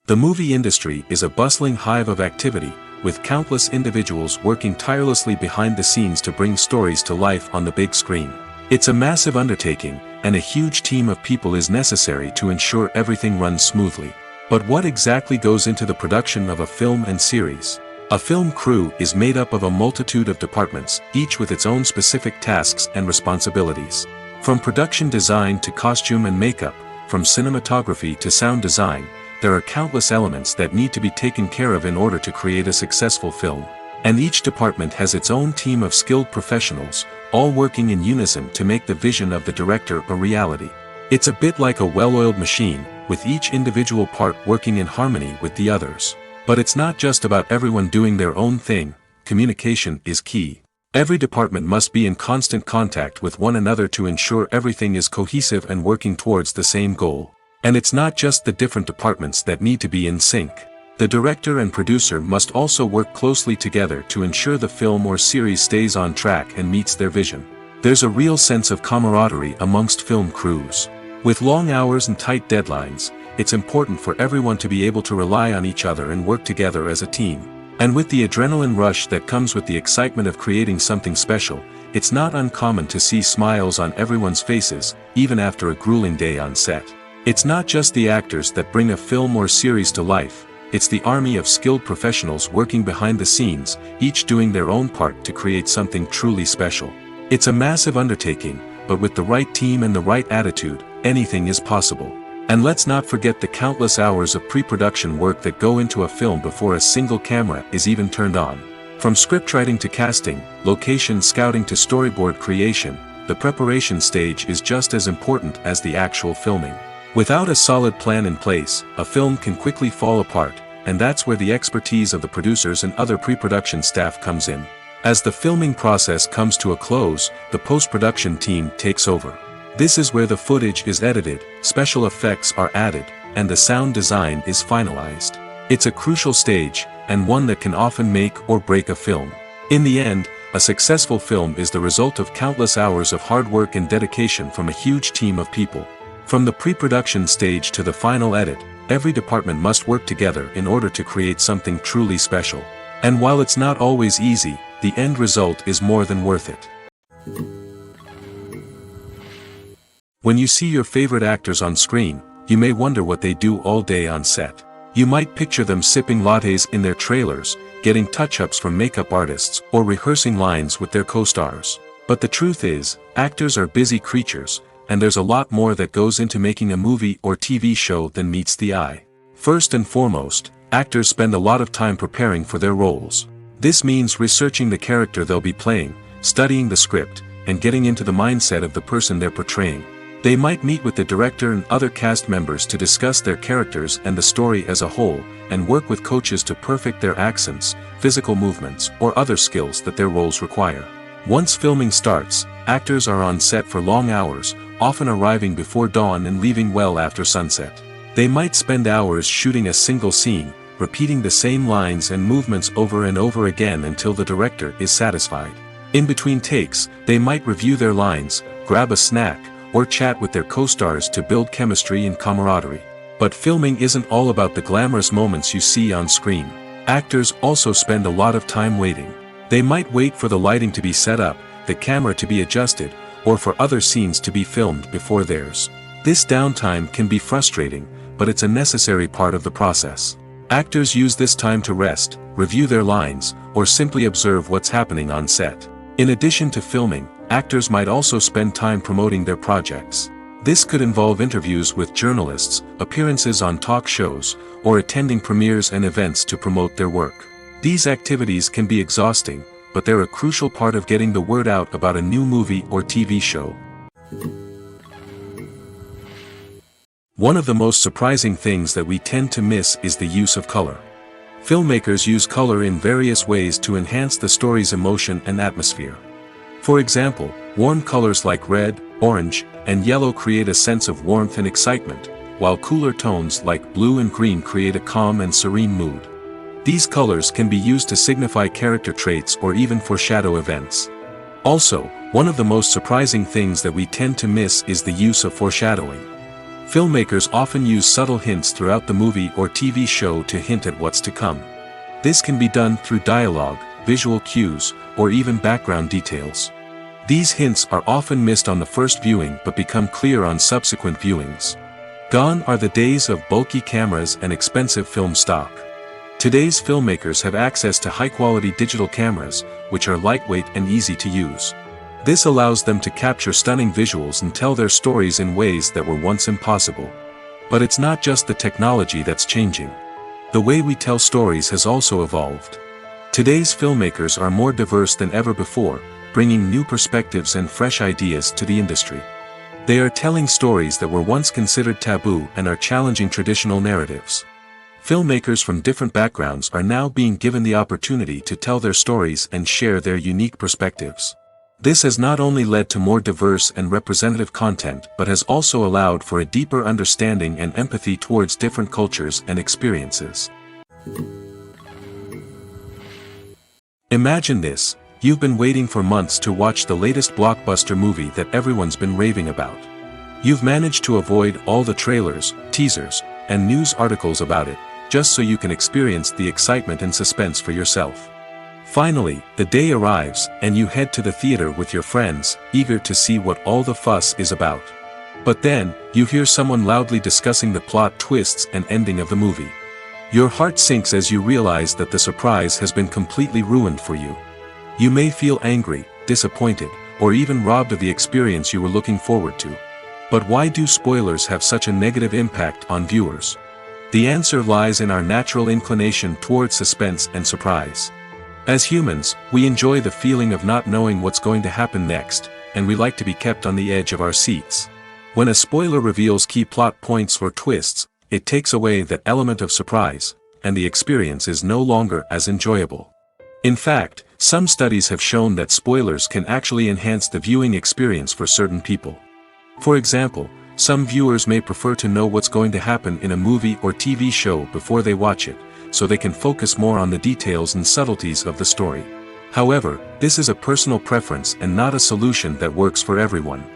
The movie industry is a bustling hive of activity, with countless individuals working tirelessly behind the scenes to bring stories to life on the big screen. It's a massive undertaking, and a huge team of people is necessary to ensure everything runs smoothly. But what exactly goes into the production of a film and series? A film crew is made up of a multitude of departments, each with its own specific tasks and responsibilities. From production design to costume and makeup, from cinematography to sound design, there are countless elements that need to be taken care of in order to create a successful film. And each department has its own team of skilled professionals, all working in unison to make the vision of the director a reality. It's a bit like a well-oiled machine, with each individual part working in harmony with the others. But it's not just about everyone doing their own thing. Communication is key. Every department must be in constant contact with one another to ensure everything is cohesive and working towards the same goal. And it's not just the different departments that need to be in sync. The director and producer must also work closely together to ensure the film or series stays on track and meets their vision. There's a real sense of camaraderie amongst film crews. With long hours and tight deadlines, it's important for everyone to be able to rely on each other and work together as a team. And with the adrenaline rush that comes with the excitement of creating something special, it's not uncommon to see smiles on everyone's faces, even after a grueling day on set. It's not just the actors that bring a film or series to life. It's the army of skilled professionals working behind the scenes, each doing their own part to create something truly special. It's a massive undertaking, but with the right team and the right attitude, anything is possible. And let's not forget the countless hours of pre-production work that go into a film before a single camera is even turned on. From scriptwriting to casting, location scouting to storyboard creation, the preparation stage is just as important as the actual filming. Without a solid plan in place, a film can quickly fall apart, and that's where the expertise of the producers and other pre-production staff comes in. As the filming process comes to a close, the post-production team takes over. This is where the footage is edited, special effects are added, and the sound design is finalized. It's a crucial stage, and one that can often make or break a film. In the end, a successful film is the result of countless hours of hard work and dedication from a huge team of people. From the pre-production stage to the final edit, every department must work together in order to create something truly special. And while it's not always easy, the end result is more than worth it. When you see your favorite actors on screen, you may wonder what they do all day on set. You might picture them sipping lattes in their trailers, getting touch-ups from makeup artists, or rehearsing lines with their co-stars. But the truth is, actors are busy creatures, and there's a lot more that goes into making a movie or TV show than meets the eye. First and foremost, actors spend a lot of time preparing for their roles. This means researching the character they'll be playing, studying the script, and getting into the mindset of the person they're portraying. They might meet with the director and other cast members to discuss their characters and the story as a whole, and work with coaches to perfect their accents, physical movements, or other skills that their roles require. Once filming starts, actors are on set for long hours, often arriving before dawn and leaving well after sunset. They might spend hours shooting a single scene, repeating the same lines and movements over and over again until the director is satisfied. In between takes, they might review their lines, grab a snack, or chat with their co-stars to build chemistry and camaraderie. But filming isn't all about the glamorous moments you see on screen. Actors also spend a lot of time waiting. They might wait for the lighting to be set up, the camera to be adjusted, or for other scenes to be filmed before theirs. This downtime can be frustrating, but it's a necessary part of the process. Actors use this time to rest, review their lines, or simply observe what's happening on set. In addition to filming, actors might also spend time promoting their projects. This could involve interviews with journalists, appearances on talk shows, or attending premieres and events to promote their work. These activities can be exhausting, but they're a crucial part of getting the word out about a new movie or TV show. One of the most surprising things that we tend to miss is the use of color. Filmmakers use color in various ways to enhance the story's emotion and atmosphere. For example, warm colors like red, orange, and yellow create a sense of warmth and excitement, while cooler tones like blue and green create a calm and serene mood. These colors can be used to signify character traits or even foreshadow events. Also, one of the most surprising things that we tend to miss is the use of foreshadowing. Filmmakers often use subtle hints throughout the movie or TV show to hint at what's to come. This can be done through dialogue, visual cues, or even background details. These hints are often missed on the first viewing but become clear on subsequent viewings. Gone are the days of bulky cameras and expensive film stock. Today's filmmakers have access to high-quality digital cameras, which are lightweight and easy to use. This allows them to capture stunning visuals and tell their stories in ways that were once impossible. But it's not just the technology that's changing. The way we tell stories has also evolved. Today's filmmakers are more diverse than ever before, bringing new perspectives and fresh ideas to the industry. They are telling stories that were once considered taboo and are challenging traditional narratives. Filmmakers from different backgrounds are now being given the opportunity to tell their stories and share their unique perspectives. This has not only led to more diverse and representative content but has also allowed for a deeper understanding and empathy towards different cultures and experiences. Imagine this: you've been waiting for months to watch the latest blockbuster movie that everyone's been raving about. You've managed to avoid all the trailers, teasers, and news articles about it, just so you can experience the excitement and suspense for yourself. Finally, the day arrives, and you head to the theater with your friends, eager to see what all the fuss is about. But then, you hear someone loudly discussing the plot twists and ending of the movie. Your heart sinks as you realize that the surprise has been completely ruined for you. You may feel angry, disappointed, or even robbed of the experience you were looking forward to. But why do spoilers have such a negative impact on viewers? The answer lies in our natural inclination towards suspense and surprise. As humans, we enjoy the feeling of not knowing what's going to happen next, and we like to be kept on the edge of our seats. When a spoiler reveals key plot points or twists, it takes away that element of surprise, and the experience is no longer as enjoyable. In fact, some studies have shown that spoilers can actually enhance the viewing experience for certain people. For example, some viewers may prefer to know what's going to happen in a movie or TV show before they watch it, so they can focus more on the details and subtleties of the story. However, this is a personal preference and not a solution that works for everyone.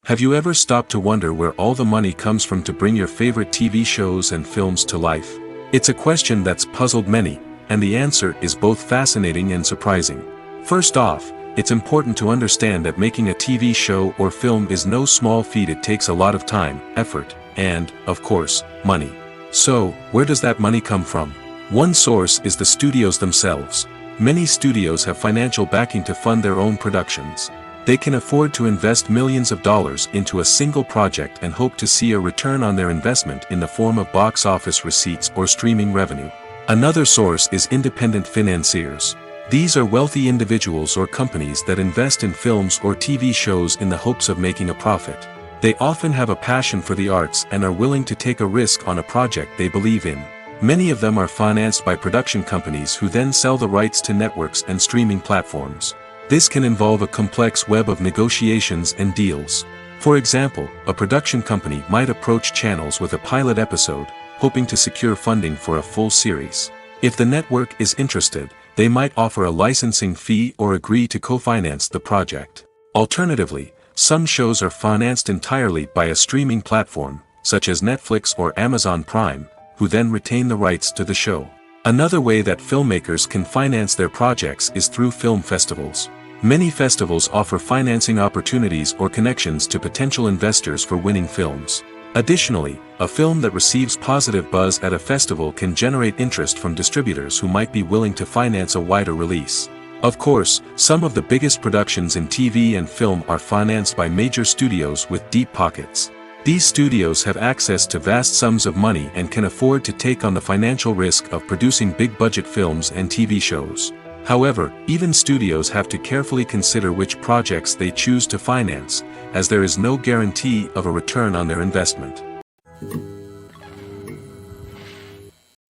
Have you ever stopped to wonder where all the money comes from to bring your favorite TV shows and films to life? It's a question that's puzzled many, and the answer is both fascinating and surprising. First off, it's important to understand that making a TV show or film is no small feat. It takes a lot of time, effort, and, of course, money. So, where does that money come from? One source is the studios themselves. Many studios have financial backing to fund their own productions. They can afford to invest millions of dollars into a single project and hope to see a return on their investment in the form of box office receipts or streaming revenue. Another source is independent financiers. These are wealthy individuals or companies that invest in films or TV shows in the hopes of making a profit. They often have a passion for the arts and are willing to take a risk on a project they believe in. Many of them are financed by production companies who then sell the rights to networks and streaming platforms. This can involve a complex web of negotiations and deals. For example, a production company might approach channels with a pilot episode, hoping to secure funding for a full series. If the network is interested, they might offer a licensing fee or agree to co-finance the project. Alternatively, some shows are financed entirely by a streaming platform, such as Netflix or Amazon Prime, who then retain the rights to the show. Another way that filmmakers can finance their projects is through film festivals. Many festivals offer financing opportunities or connections to potential investors for winning films. Additionally, a film that receives positive buzz at a festival can generate interest from distributors who might be willing to finance a wider release. Of course, some of the biggest productions in TV and film are financed by major studios with deep pockets. These studios have access to vast sums of money and can afford to take on the financial risk of producing big-budget films and TV shows. However, even studios have to carefully consider which projects they choose to finance, as there is no guarantee of a return on their investment.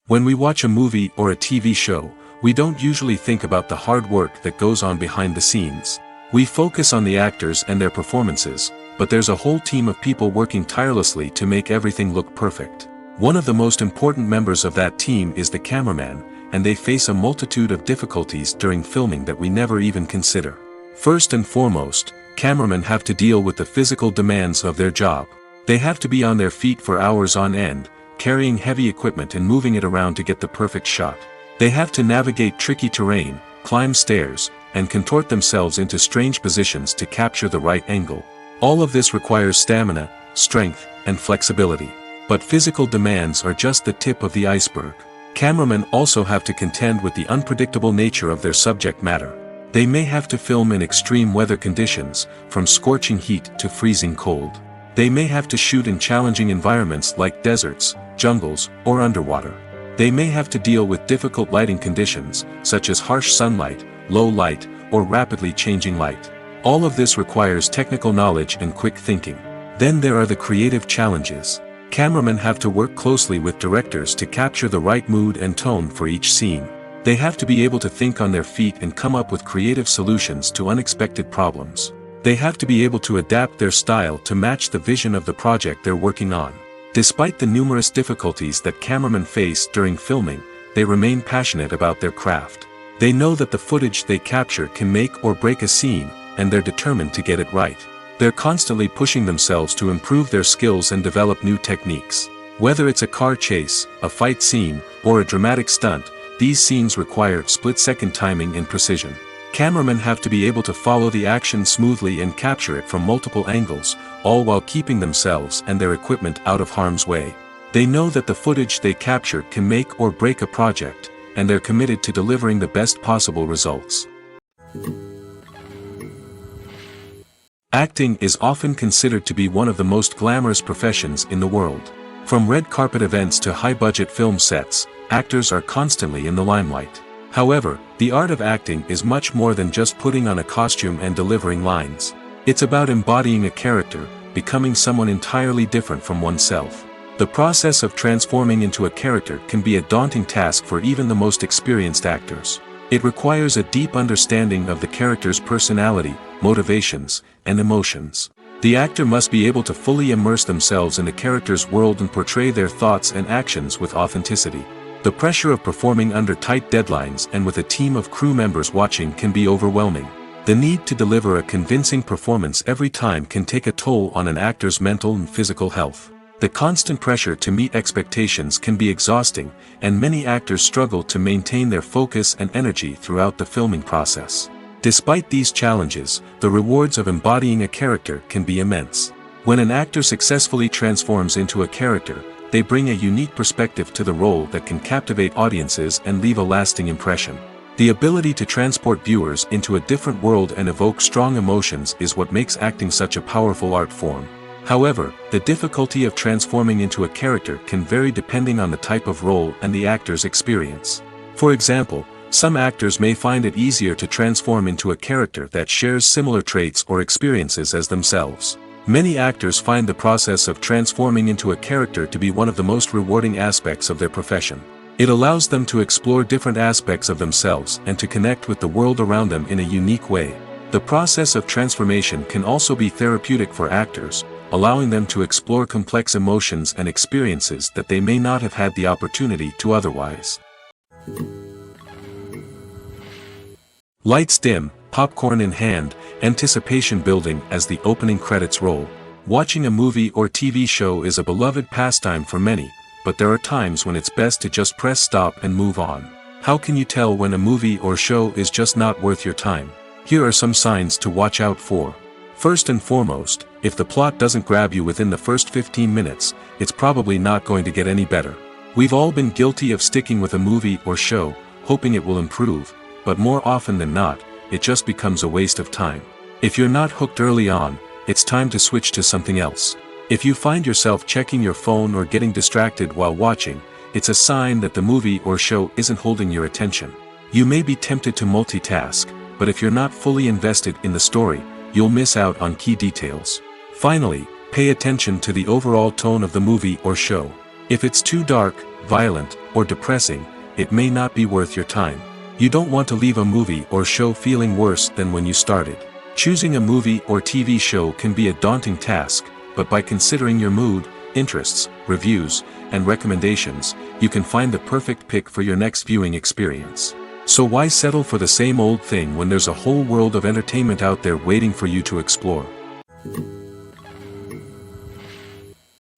When we watch a movie or a TV show, we don't usually think about the hard work that goes on behind the scenes. We focus on the actors and their performances, but there's a whole team of people working tirelessly to make everything look perfect. One of the most important members of that team is the cameraman, and they face a multitude of difficulties during filming that we never even consider. First and foremost, cameramen have to deal with the physical demands of their job. They have to be on their feet for hours on end, carrying heavy equipment and moving it around to get the perfect shot. They have to navigate tricky terrain, climb stairs, and contort themselves into strange positions to capture the right angle. All of this requires stamina, strength, and flexibility. But physical demands are just the tip of the iceberg. Cameramen also have to contend with the unpredictable nature of their subject matter. They may have to film in extreme weather conditions, from scorching heat to freezing cold. They may have to shoot in challenging environments like deserts, jungles, or underwater. They may have to deal with difficult lighting conditions, such as harsh sunlight, low light, or rapidly changing light. All of this requires technical knowledge and quick thinking. Then there are the creative challenges. Cameramen have to work closely with directors to capture the right mood and tone for each scene. They have to be able to think on their feet and come up with creative solutions to unexpected problems. They have to be able to adapt their style to match the vision of the project they're working on. Despite the numerous difficulties that cameramen face during filming, they remain passionate about their craft. They know that the footage they capture can make or break a scene, and they're determined to get it right. They're constantly pushing themselves to improve their skills and develop new techniques. Whether it's a car chase, a fight scene, or a dramatic stunt, these scenes require split-second timing and precision. Cameramen have to be able to follow the action smoothly and capture it from multiple angles, all while keeping themselves and their equipment out of harm's way. They know that the footage they capture can make or break a project, and they're committed to delivering the best possible results. Acting is often considered to be one of the most glamorous professions in the world. From red carpet events to high-budget film sets, actors are constantly in the limelight. However, the art of acting is much more than just putting on a costume and delivering lines. It's about embodying a character, becoming someone entirely different from oneself. The process of transforming into a character can be a daunting task for even the most experienced actors. It requires a deep understanding of the character's personality, motivations, and emotions. The actor must be able to fully immerse themselves in the character's world and portray their thoughts and actions with authenticity. The pressure of performing under tight deadlines and with a team of crew members watching can be overwhelming. The need to deliver a convincing performance every time can take a toll on an actor's mental and physical health. The constant pressure to meet expectations can be exhausting, and many actors struggle to maintain their focus and energy throughout the filming process. Despite these challenges, the rewards of embodying a character can be immense. When an actor successfully transforms into a character, they bring a unique perspective to the role that can captivate audiences and leave a lasting impression. The ability to transport viewers into a different world and evoke strong emotions is what makes acting such a powerful art form. However, the difficulty of transforming into a character can vary depending on the type of role and the actor's experience. For example, some actors may find it easier to transform into a character that shares similar traits or experiences as themselves. Many actors find the process of transforming into a character to be one of the most rewarding aspects of their profession. It allows them to explore different aspects of themselves and to connect with the world around them in a unique way. The process of transformation can also be therapeutic for actors, allowing them to explore complex emotions and experiences that they may not have had the opportunity to otherwise. Lights dim, popcorn in hand, anticipation building as the opening credits roll. Watching a movie or TV show is a beloved pastime for many, but there are times when it's best to just press stop and move on. How can you tell when a movie or show is just not worth your time? Here are some signs to watch out for. First and foremost, if the plot doesn't grab you within the first 15 minutes, it's probably not going to get any better. We've all been guilty of sticking with a movie or show, hoping it will improve, but more often than not, it just becomes a waste of time. If you're not hooked early on, it's time to switch to something else. If you find yourself checking your phone or getting distracted while watching, it's a sign that the movie or show isn't holding your attention. You may be tempted to multitask, but if you're not fully invested in the story, you'll miss out on key details. Finally, pay attention to the overall tone of the movie or show. If it's too dark, violent, or depressing, it may not be worth your time. You don't want to leave a movie or show feeling worse than when you started. Choosing a movie or TV show can be a daunting task, but by considering your mood, interests, reviews, and recommendations, you can find the perfect pick for your next viewing experience. So why settle for the same old thing when there's a whole world of entertainment out there waiting for you to explore?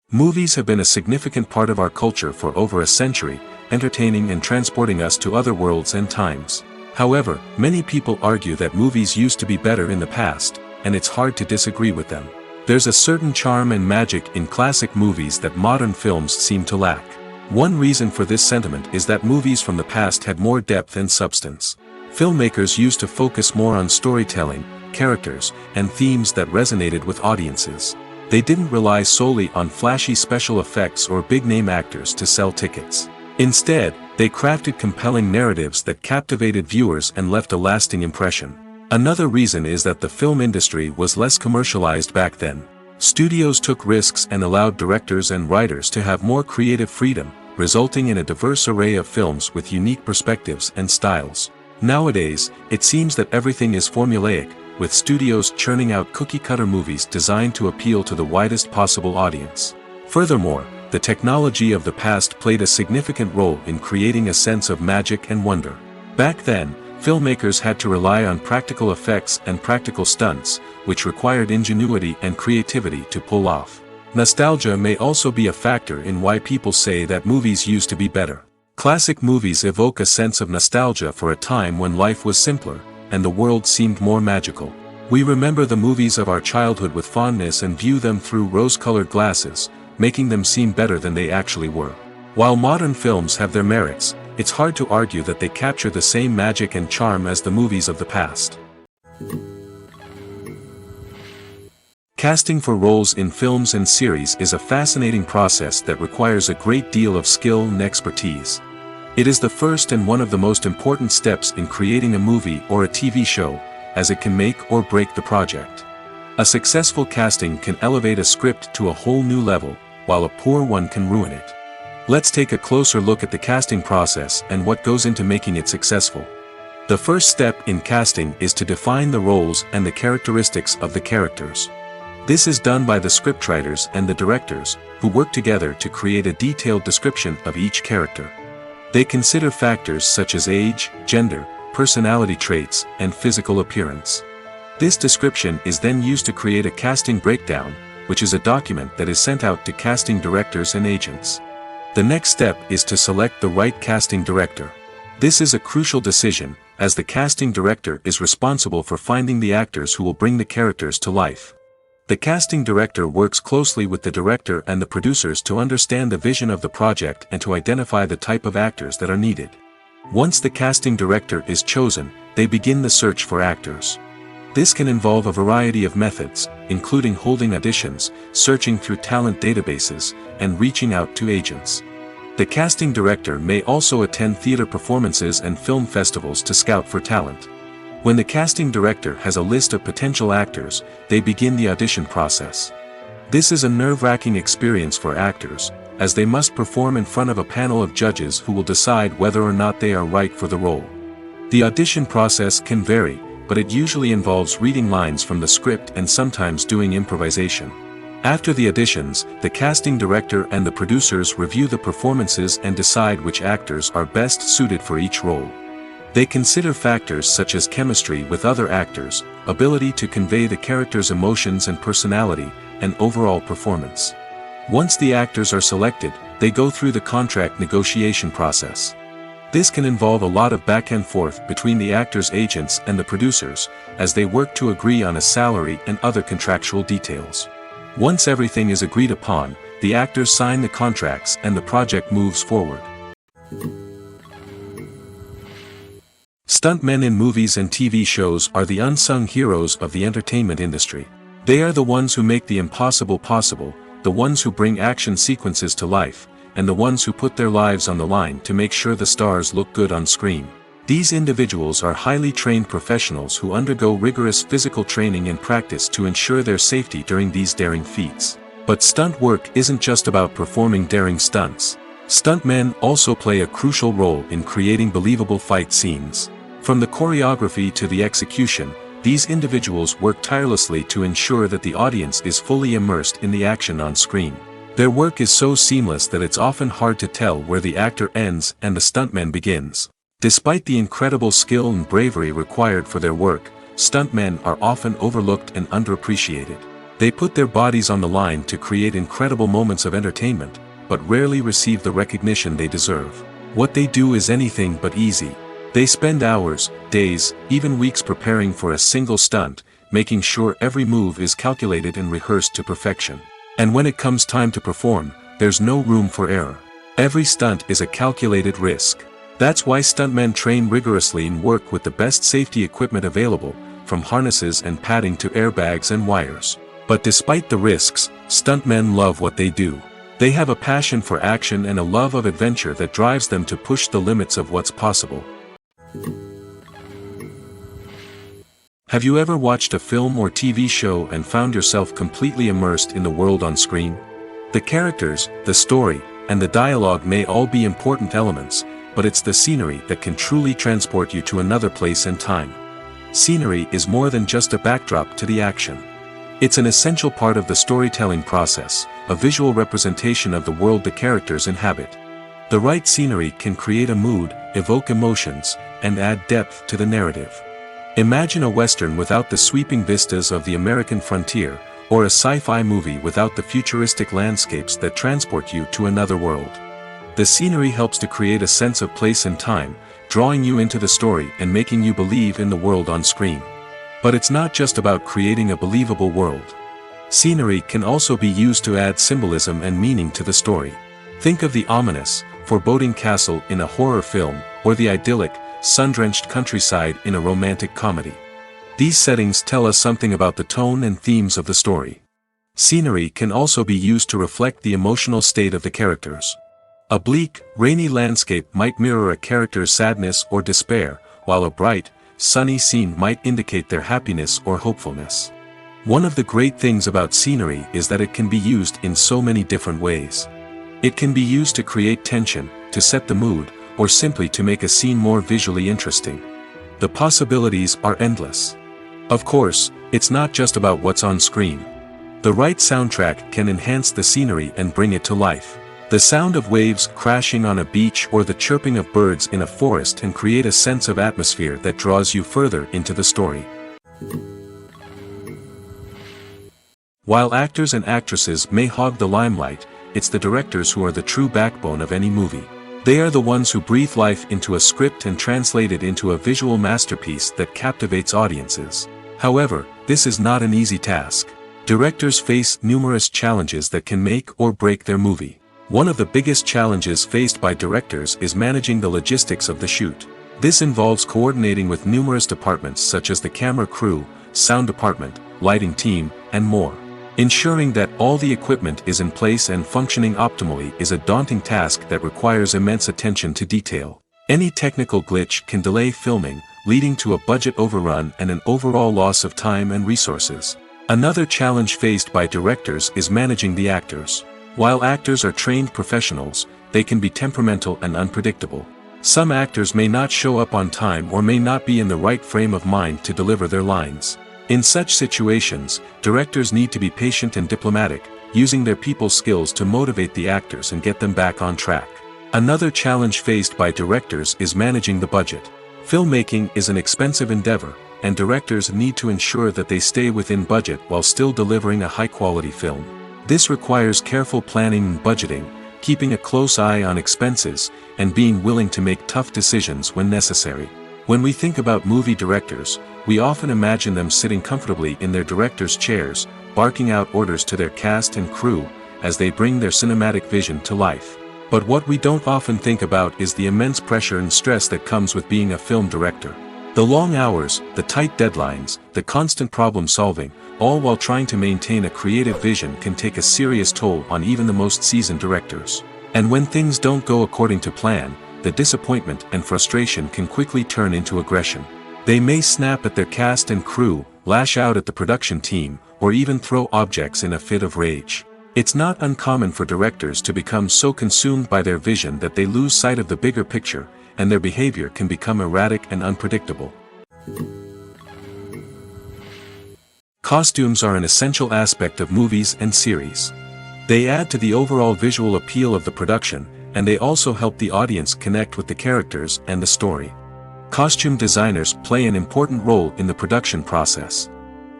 Movies have been a significant part of our culture for over a century, entertaining and transporting us to other worlds and times. However, many people argue that movies used to be better in the past, and it's hard to disagree with them. There's a certain charm and magic in classic movies that modern films seem to lack. One reason for this sentiment is that movies from the past had more depth and substance. Filmmakers used to focus more on storytelling, characters, and themes that resonated with audiences. They didn't rely solely on flashy special effects or big-name actors to sell tickets. Instead, they crafted compelling narratives that captivated viewers and left a lasting impression. Another reason is that the film industry was less commercialized back then. Studios took risks and allowed directors and writers to have more creative freedom, resulting in a diverse array of films with unique perspectives and styles. Nowadays, it seems that everything is formulaic, with studios churning out cookie-cutter movies designed to appeal to the widest possible audience. Furthermore, the technology of the past played a significant role in creating a sense of magic and wonder. Back then, filmmakers had to rely on practical effects and practical stunts, which required ingenuity and creativity to pull off. Nostalgia may also be a factor in why people say that movies used to be better. Classic movies evoke a sense of nostalgia for a time when life was simpler, and the world seemed more magical. We remember the movies of our childhood with fondness and view them through rose-colored glasses, making them seem better than they actually were. While modern films have their merits, it's hard to argue that they capture the same magic and charm as the movies of the past. Casting for roles in films and series is a fascinating process that requires a great deal of skill and expertise. It is the first and one of the most important steps in creating a movie or a TV show, as it can make or break the project. A successful casting can elevate a script to a whole new level, while a poor one can ruin it. Let's take a closer look at the casting process and what goes into making it successful. The first step in casting is to define the roles and the characteristics of the characters. This is done by the scriptwriters and the directors, who work together to create a detailed description of each character. They consider factors such as age, gender, personality traits, and physical appearance. This description is then used to create a casting breakdown, which is a document that is sent out to casting directors and agents. The next step is to select the right casting director. This is a crucial decision, as the casting director is responsible for finding the actors who will bring the characters to life. The casting director works closely with the director and the producers to understand the vision of the project and to identify the type of actors that are needed. Once the casting director is chosen, they begin the search for actors. This can involve a variety of methods, including holding auditions, searching through talent databases, and reaching out to agents. The casting director may also attend theater performances and film festivals to scout for talent. When the casting director has a list of potential actors, they begin the audition process. This is a nerve-wracking experience for actors, as they must perform in front of a panel of judges who will decide whether or not they are right for the role. The audition process can vary, but it usually involves reading lines from the script and sometimes doing improvisation. After the auditions, the casting director and the producers review the performances and decide which actors are best suited for each role. They consider factors such as chemistry with other actors, ability to convey the character's emotions and personality, and overall performance. Once the actors are selected, they go through the contract negotiation process. This can involve a lot of back and forth between the actors' agents and the producers, as they work to agree on a salary and other contractual details. Once everything is agreed upon, the actors sign the contracts and the project moves forward. Stuntmen in movies and TV shows are the unsung heroes of the entertainment industry. They are the ones who make the impossible possible, the ones who bring action sequences to life, and the ones who put their lives on the line to make sure the stars look good on screen. These individuals are highly trained professionals who undergo rigorous physical training and practice to ensure their safety during these daring feats. But stunt work isn't just about performing daring stunts. Stuntmen also play a crucial role in creating believable fight scenes. From the choreography to the execution, these individuals work tirelessly to ensure that the audience is fully immersed in the action on screen. Their work is so seamless that it's often hard to tell where the actor ends and the stuntman begins. Despite the incredible skill and bravery required for their work, stuntmen are often overlooked and underappreciated. They put their bodies on the line to create incredible moments of entertainment, but rarely receive the recognition they deserve. What they do is anything but easy. They spend hours, days, even weeks preparing for a single stunt, making sure every move is calculated and rehearsed to perfection. And when it comes time to perform, there's no room for error. Every stunt is a calculated risk. That's why stuntmen train rigorously and work with the best safety equipment available, from harnesses and padding to airbags and wires. But despite the risks, stuntmen love what they do. They have a passion for action and a love of adventure that drives them to push the limits of what's possible. Have you ever watched a film or TV show and found yourself completely immersed in the world on screen? The characters, the story, and the dialogue may all be important elements, but it's the scenery that can truly transport you to another place and time. Scenery is more than just a backdrop to the action. It's an essential part of the storytelling process, a visual representation of the world the characters inhabit. The right scenery can create a mood, evoke emotions, and add depth to the narrative. Imagine a Western without the sweeping vistas of the American frontier, or a sci-fi movie without the futuristic landscapes that transport you to another world. The scenery helps to create a sense of place and time, drawing you into the story and making you believe in the world on screen. But it's not just about creating a believable world. Scenery can also be used to add symbolism and meaning to the story. Think of the ominous, foreboding castle in a horror film, or the idyllic, sun-drenched countryside in a romantic comedy. These settings tell us something about the tone and themes of the story. Scenery can also be used to reflect the emotional state of the characters. A bleak, rainy landscape might mirror a character's sadness or despair, while a bright, sunny scene might indicate their happiness or hopefulness. One of the great things about scenery is that it can be used in so many different ways. It can be used to create tension, to set the mood, or simply to make a scene more visually interesting. The possibilities are endless. Of course, it's not just about what's on screen. The right soundtrack can enhance the scenery and bring it to life. The sound of waves crashing on a beach or the chirping of birds in a forest can create a sense of atmosphere that draws you further into the story. While actors and actresses may hog the limelight, it's the directors who are the true backbone of any movie. They are the ones who breathe life into a script and translate it into a visual masterpiece that captivates audiences. However, this is not an easy task. Directors face numerous challenges that can make or break their movie. One of the biggest challenges faced by directors is managing the logistics of the shoot. This involves coordinating with numerous departments such as the camera crew, sound department, lighting team, and more. Ensuring that all the equipment is in place and functioning optimally is a daunting task that requires immense attention to detail. Any technical glitch can delay filming, leading to a budget overrun and an overall loss of time and resources. Another challenge faced by directors is managing the actors. While actors are trained professionals, they can be temperamental and unpredictable. Some actors may not show up on time or may not be in the right frame of mind to deliver their lines. In such situations, directors need to be patient and diplomatic, using their people skills to motivate the actors and get them back on track. Another challenge faced by directors is managing the budget. Filmmaking is an expensive endeavor, and directors need to ensure that they stay within budget while still delivering a high-quality film. This requires careful planning and budgeting, keeping a close eye on expenses, and being willing to make tough decisions when necessary. When we think about movie directors, we often imagine them sitting comfortably in their director's chairs, barking out orders to their cast and crew, as they bring their cinematic vision to life. But what we don't often think about is the immense pressure and stress that comes with being a film director. The long hours, the tight deadlines, the constant problem solving, all while trying to maintain a creative vision can take a serious toll on even the most seasoned directors. And when things don't go according to plan, the disappointment and frustration can quickly turn into aggression. They may snap at their cast and crew, lash out at the production team, or even throw objects in a fit of rage. It's not uncommon for directors to become so consumed by their vision that they lose sight of the bigger picture, and their behavior can become erratic and unpredictable. Costumes are an essential aspect of movies and series. They add to the overall visual appeal of the production, and they also help the audience connect with the characters and the story. Costume designers play an important role in the production process.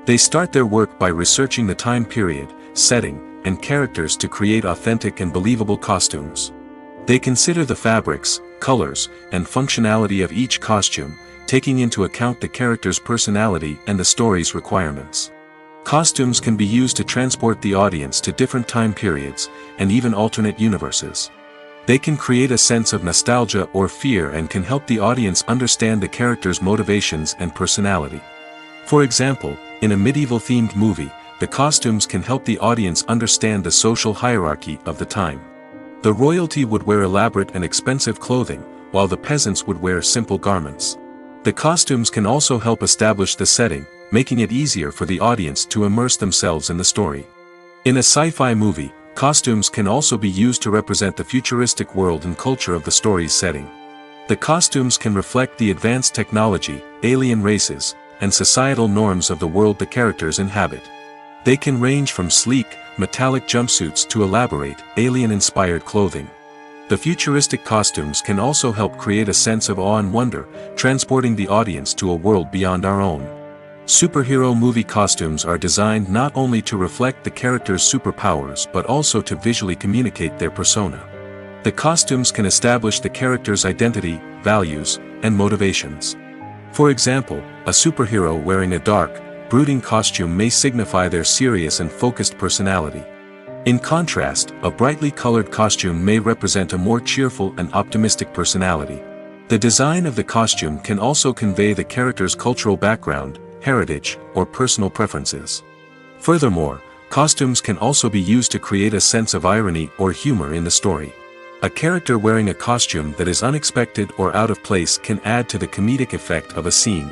They start their work by researching the time period, setting, and characters to create authentic and believable costumes. They consider the fabrics, colors, and functionality of each costume, taking into account the character's personality and the story's requirements. Costumes can be used to transport the audience to different time periods, and even alternate universes. They can create a sense of nostalgia or fear and can help the audience understand the character's motivations and personality. For example, in a medieval-themed movie, the costumes can help the audience understand the social hierarchy of the time. The royalty would wear elaborate and expensive clothing, while the peasants would wear simple garments. The costumes can also help establish the setting, making it easier for the audience to immerse themselves in the story. In a sci-fi movie, costumes can also be used to represent the futuristic world and culture of the story's setting. The costumes can reflect the advanced technology, alien races, and societal norms of the world the characters inhabit. They can range from sleek, metallic jumpsuits to elaborate, alien-inspired clothing. The futuristic costumes can also help create a sense of awe and wonder, transporting the audience to a world beyond our own. Superhero movie costumes are designed not only to reflect the character's superpowers but also to visually communicate their persona. The costumes can establish the character's identity, values, and motivations. For example, a superhero wearing a dark, brooding costume may signify their serious and focused personality. In contrast, a brightly colored costume may represent a more cheerful and optimistic personality. The design of the costume can also convey the character's cultural background, heritage, or personal preferences. Furthermore, costumes can also be used to create a sense of irony or humor in the story. A character wearing a costume that is unexpected or out of place can add to the comedic effect of a scene.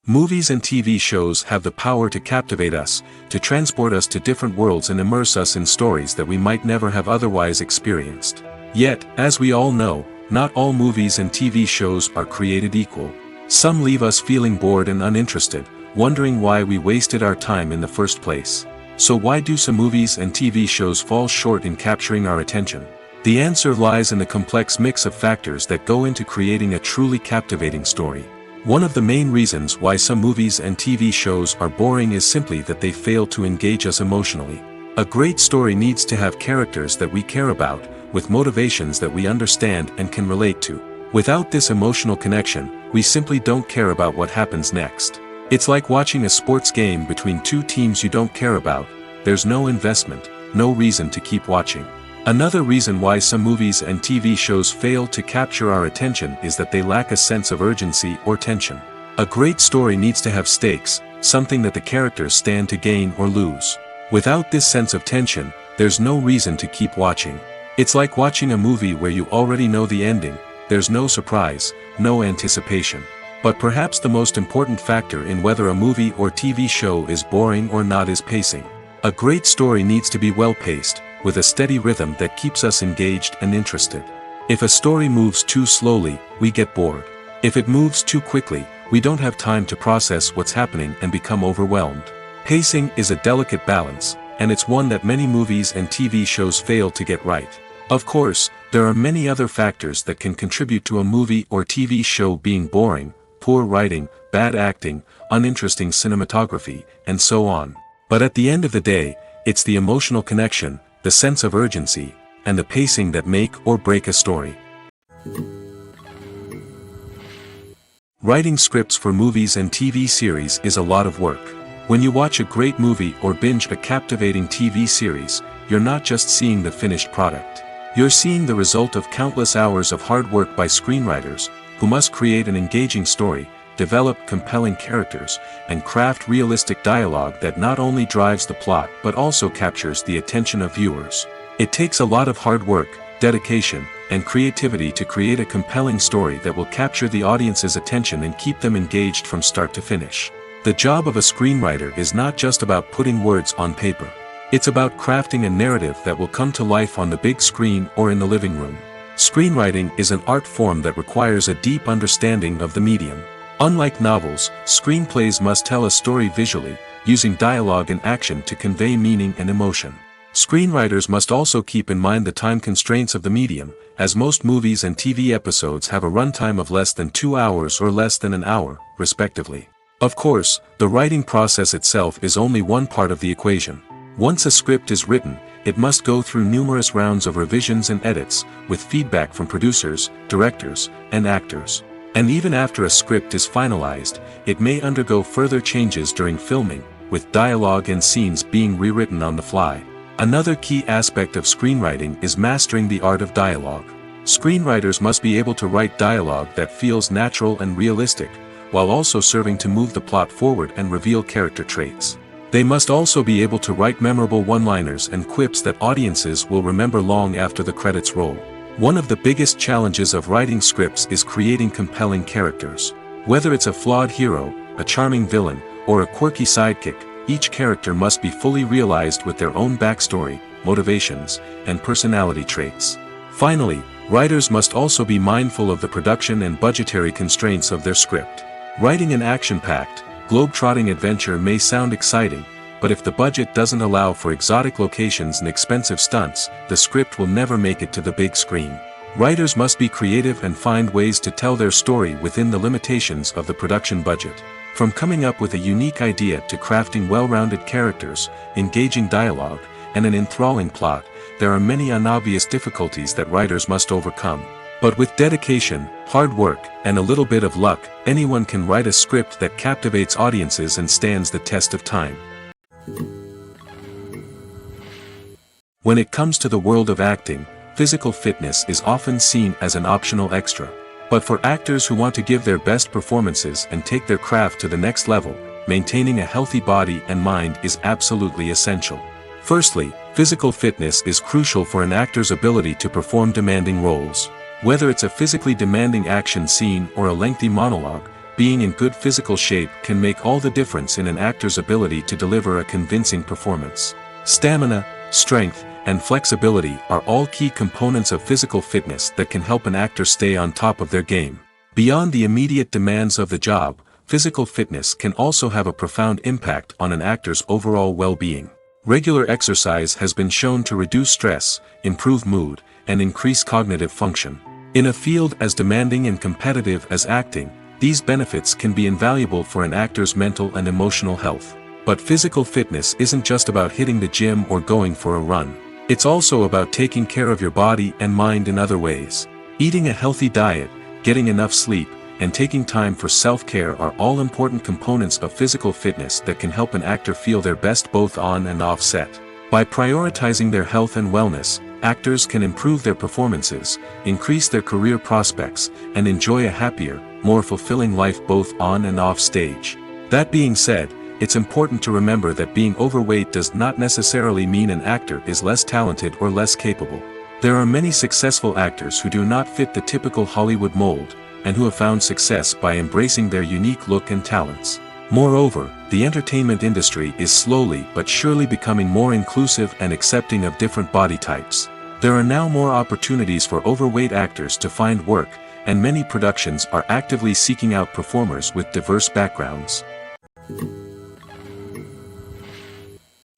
Movies and TV shows have the power to captivate us, to transport us to different worlds and immerse us in stories that we might never have otherwise experienced. Yet, as we all know, not all movies and TV shows are created equal. Some leave us feeling bored and uninterested, wondering why we wasted our time in the first place. So why do some movies and TV shows fall short in capturing our attention? The answer lies in the complex mix of factors that go into creating a truly captivating story. One of the main reasons why some movies and TV shows are boring is simply that they fail to engage us emotionally. A great story needs to have characters that we care about, with motivations that we understand and can relate to. Without this emotional connection, we simply don't care about what happens next. It's like watching a sports game between two teams you don't care about. There's no investment, no reason to keep watching. Another reason why some movies and TV shows fail to capture our attention is that they lack a sense of urgency or tension. A great story needs to have stakes, something that the characters stand to gain or lose. Without this sense of tension, there's no reason to keep watching. It's like watching a movie where you already know the ending. There's no surprise, no anticipation. But perhaps the most important factor in whether a movie or TV show is boring or not is pacing. A great story needs to be well-paced, with a steady rhythm that keeps us engaged and interested. If a story moves too slowly, we get bored. If it moves too quickly, we don't have time to process what's happening and become overwhelmed. Pacing is a delicate balance, and it's one that many movies and TV shows fail to get right. Of course, there are many other factors that can contribute to a movie or TV show being boring: poor writing, bad acting, uninteresting cinematography, and so on. But at the end of the day, it's the emotional connection, the sense of urgency, and the pacing that make or break a story. Writing scripts for movies and TV series is a lot of work. When you watch a great movie or binge a captivating TV series, you're not just seeing the finished product. You're seeing the result of countless hours of hard work by screenwriters, who must create an engaging story, develop compelling characters, and craft realistic dialogue that not only drives the plot but also captures the attention of viewers. It takes a lot of hard work, dedication, and creativity to create a compelling story that will capture the audience's attention and keep them engaged from start to finish. The job of a screenwriter is not just about putting words on paper. It's about crafting a narrative that will come to life on the big screen or in the living room. Screenwriting is an art form that requires a deep understanding of the medium. Unlike novels, screenplays must tell a story visually, using dialogue and action to convey meaning and emotion. Screenwriters must also keep in mind the time constraints of the medium, as most movies and TV episodes have a runtime of less than 2 hours or less than an hour, respectively. Of course, the writing process itself is only one part of the equation. Once a script is written, it must go through numerous rounds of revisions and edits, with feedback from producers, directors, and actors. And even after a script is finalized, it may undergo further changes during filming, with dialogue and scenes being rewritten on the fly. Another key aspect of screenwriting is mastering the art of dialogue. Screenwriters must be able to write dialogue that feels natural and realistic, while also serving to move the plot forward and reveal character traits. They must also be able to write memorable one-liners and quips that audiences will remember long after the credits roll. One of the biggest challenges of writing scripts is creating compelling characters. Whether it's a flawed hero, a charming villain, or a quirky sidekick, each character must be fully realized with their own backstory, motivations, and personality traits. Finally, writers must also be mindful of the production and budgetary constraints of their script. Writing an action-packed, globe-trotting adventure may sound exciting, but if the budget doesn't allow for exotic locations and expensive stunts, the script will never make it to the big screen. Writers must be creative and find ways to tell their story within the limitations of the production budget. From coming up with a unique idea to crafting well-rounded characters, engaging dialogue, and an enthralling plot, there are many unobvious difficulties that writers must overcome. But with dedication, hard work, and a little bit of luck, anyone can write a script that captivates audiences and stands the test of time. When it comes to the world of acting, physical fitness is often seen as an optional extra. But for actors who want to give their best performances and take their craft to the next level, maintaining a healthy body and mind is absolutely essential. Firstly, physical fitness is crucial for an actor's ability to perform demanding roles. Whether it's a physically demanding action scene or a lengthy monologue, being in good physical shape can make all the difference in an actor's ability to deliver a convincing performance. Stamina, strength, and flexibility are all key components of physical fitness that can help an actor stay on top of their game. Beyond the immediate demands of the job, physical fitness can also have a profound impact on an actor's overall well-being. Regular exercise has been shown to reduce stress, improve mood, and increase cognitive function. In a field as demanding and competitive as acting, these benefits can be invaluable for an actor's mental and emotional health. But physical fitness isn't just about hitting the gym or going for a run. It's also about taking care of your body and mind in other ways. Eating a healthy diet, getting enough sleep, and taking time for self-care are all important components of physical fitness that can help an actor feel their best both on and off set. By prioritizing their health and wellness, actors can improve their performances, increase their career prospects, and enjoy a happier, more fulfilling life both on and off stage. That being said, it's important to remember that being overweight does not necessarily mean an actor is less talented or less capable. There are many successful actors who do not fit the typical Hollywood mold, and who have found success by embracing their unique look and talents. Moreover, the entertainment industry is slowly but surely becoming more inclusive and accepting of different body types. There are now more opportunities for overweight actors to find work, and many productions are actively seeking out performers with diverse backgrounds.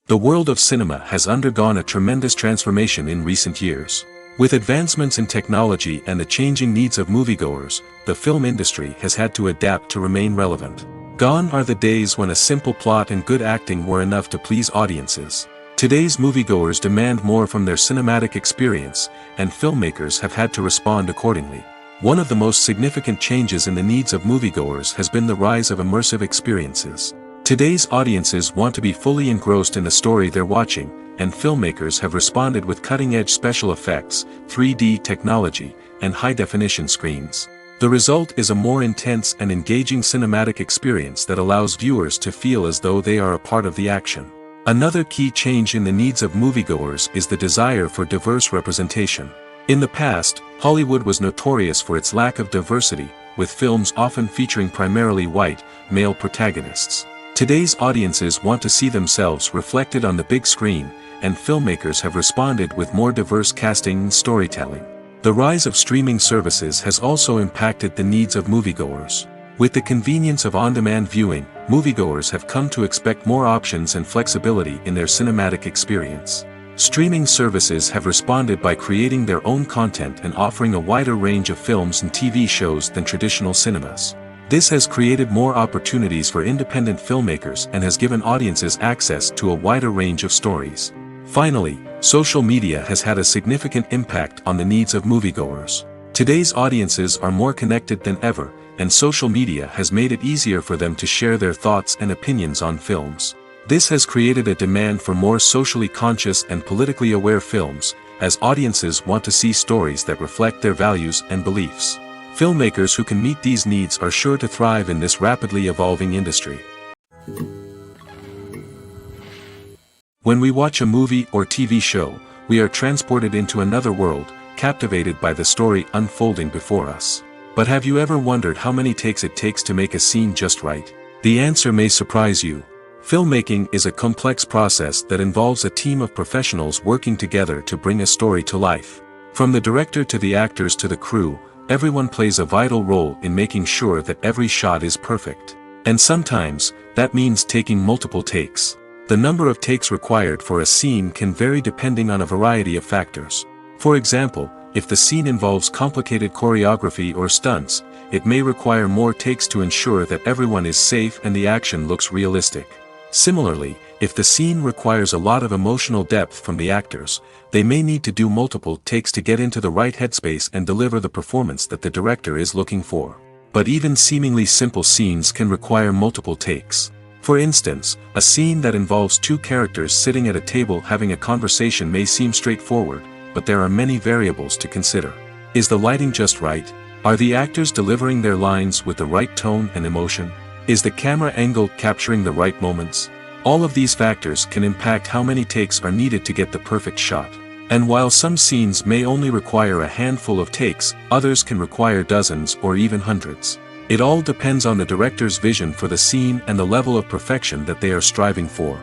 The world of cinema has undergone a tremendous transformation in recent years. With advancements in technology and the changing needs of moviegoers, the film industry has had to adapt to remain relevant. Gone are the days when a simple plot and good acting were enough to please audiences. Today's moviegoers demand more from their cinematic experience, and filmmakers have had to respond accordingly. One of the most significant changes in the needs of moviegoers has been the rise of immersive experiences. Today's audiences want to be fully engrossed in the story they're watching, and filmmakers have responded with cutting-edge special effects, 3D technology, and high-definition screens. The result is a more intense and engaging cinematic experience that allows viewers to feel as though they are a part of the action. Another key change in the needs of moviegoers is the desire for diverse representation. In the past, Hollywood was notorious for its lack of diversity, with films often featuring primarily white, male protagonists. Today's audiences want to see themselves reflected on the big screen, and filmmakers have responded with more diverse casting and storytelling. The rise of streaming services has also impacted the needs of moviegoers. With the convenience of on-demand viewing, moviegoers have come to expect more options and flexibility in their cinematic experience. Streaming services have responded by creating their own content and offering a wider range of films and TV shows than traditional cinemas. This has created more opportunities for independent filmmakers and has given audiences access to a wider range of stories. Finally, social media has had a significant impact on the needs of moviegoers. Today's audiences are more connected than ever, and social media has made it easier for them to share their thoughts and opinions on films. This has created a demand for more socially conscious and politically aware films, as audiences want to see stories that reflect their values and beliefs. Filmmakers who can meet these needs are sure to thrive in this rapidly evolving industry. When we watch a movie or TV show, we are transported into another world, captivated by the story unfolding before us. But have you ever wondered how many takes it takes to make a scene just right? The answer may surprise you. Filmmaking is a complex process that involves a team of professionals working together to bring a story to life. From the director to the actors to the crew, everyone plays a vital role in making sure that every shot is perfect. And sometimes, that means taking multiple takes. The number of takes required for a scene can vary depending on a variety of factors. For example, if the scene involves complicated choreography or stunts, it may require more takes to ensure that everyone is safe and the action looks realistic. Similarly, if the scene requires a lot of emotional depth from the actors, they may need to do multiple takes to get into the right headspace and deliver the performance that the director is looking for. But even seemingly simple scenes can require multiple takes. For instance, a scene that involves two characters sitting at a table having a conversation may seem straightforward, but there are many variables to consider. Is the lighting just right? Are the actors delivering their lines with the right tone and emotion? Is the camera angle capturing the right moments? All of these factors can impact how many takes are needed to get the perfect shot. And while some scenes may only require a handful of takes, others can require dozens or even hundreds. It all depends on the director's vision for the scene and the level of perfection that they are striving for.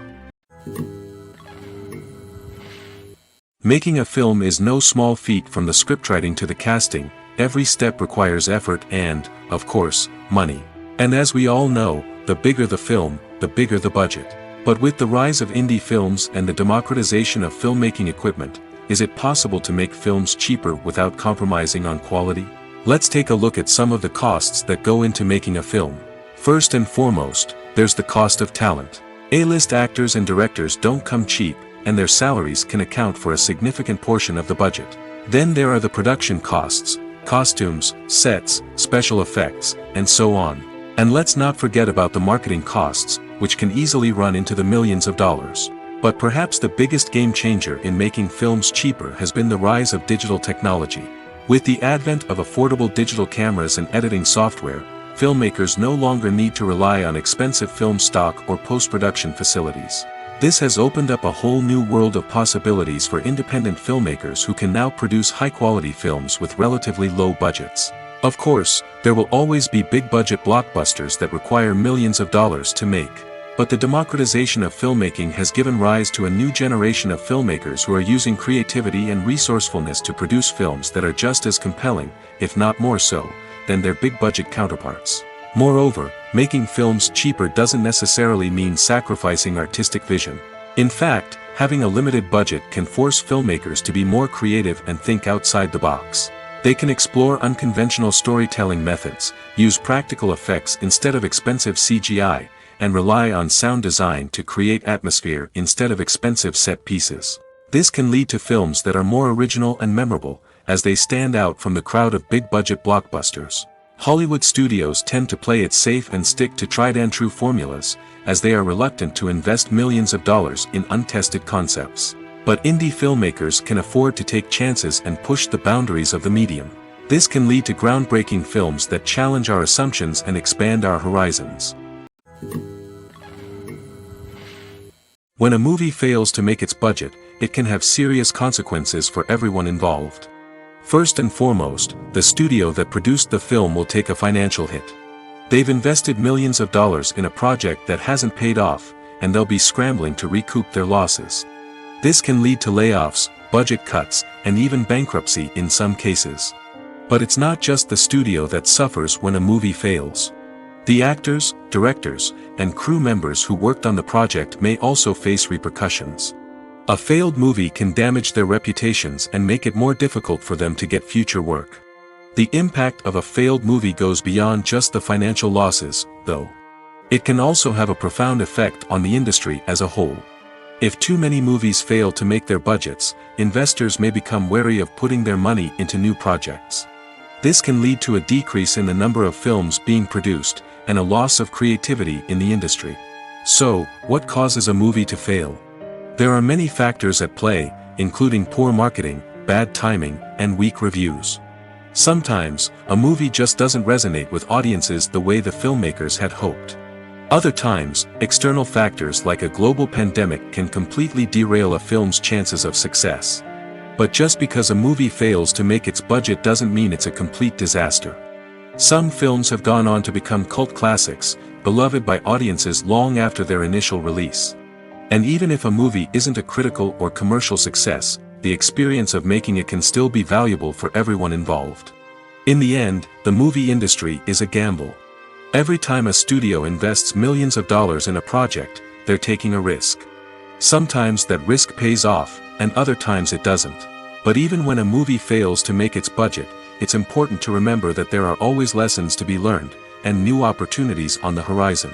Making a film is no small feat. From the scriptwriting to the casting, every step requires effort and, of course, money. And as we all know, the bigger the film, the bigger the budget. But with the rise of indie films and the democratization of filmmaking equipment, is it possible to make films cheaper without compromising on quality? Let's take a look at some of the costs that go into making a film. First and foremost, there's the cost of talent. A-list actors and directors don't come cheap, and their salaries can account for a significant portion of the budget. Then there are the production costs, costumes, sets, special effects, and so on. And let's not forget about the marketing costs, which can easily run into the millions of dollars. But perhaps the biggest game changer in making films cheaper has been the rise of digital technology. With the advent of affordable digital cameras and editing software, filmmakers no longer need to rely on expensive film stock or post-production facilities. This has opened up a whole new world of possibilities for independent filmmakers who can now produce high-quality films with relatively low budgets. Of course, there will always be big-budget blockbusters that require millions of dollars to make. But the democratization of filmmaking has given rise to a new generation of filmmakers who are using creativity and resourcefulness to produce films that are just as compelling, if not more so, than their big-budget counterparts. Moreover, making films cheaper doesn't necessarily mean sacrificing artistic vision. In fact, having a limited budget can force filmmakers to be more creative and think outside the box. They can explore unconventional storytelling methods, use practical effects instead of expensive CGI, and rely on sound design to create atmosphere instead of expensive set pieces. This can lead to films that are more original and memorable, as they stand out from the crowd of big-budget blockbusters. Hollywood studios tend to play it safe and stick to tried-and-true formulas, as they are reluctant to invest millions of dollars in untested concepts. But indie filmmakers can afford to take chances and push the boundaries of the medium. This can lead to groundbreaking films that challenge our assumptions and expand our horizons. When a movie fails to make its budget, it can have serious consequences for everyone involved. First and foremost, the studio that produced the film will take a financial hit. They've invested millions of dollars in a project that hasn't paid off, and they'll be scrambling to recoup their losses. This can lead to layoffs, budget cuts, and even bankruptcy in some cases. But it's not just the studio that suffers when a movie fails. The actors, directors, and crew members who worked on the project may also face repercussions. A failed movie can damage their reputations and make it more difficult for them to get future work. The impact of a failed movie goes beyond just the financial losses, though. It can also have a profound effect on the industry as a whole. If too many movies fail to make their budgets, investors may become wary of putting their money into new projects. This can lead to a decrease in the number of films being produced, and a loss of creativity in the industry. So, what causes a movie to fail? There are many factors at play, including poor marketing, bad timing, and weak reviews. Sometimes, a movie just doesn't resonate with audiences the way the filmmakers had hoped. Other times, external factors like a global pandemic can completely derail a film's chances of success. But just because a movie fails to make its budget doesn't mean it's a complete disaster. Some films have gone on to become cult classics, beloved by audiences long after their initial release. And even if a movie isn't a critical or commercial success, the experience of making it can still be valuable for everyone involved. In the end, the movie industry is a gamble. Every time a studio invests millions of dollars in a project, they're taking a risk. Sometimes that risk pays off, and other times it doesn't. But even when a movie fails to make its budget, it's important to remember that there are always lessons to be learned, and new opportunities on the horizon.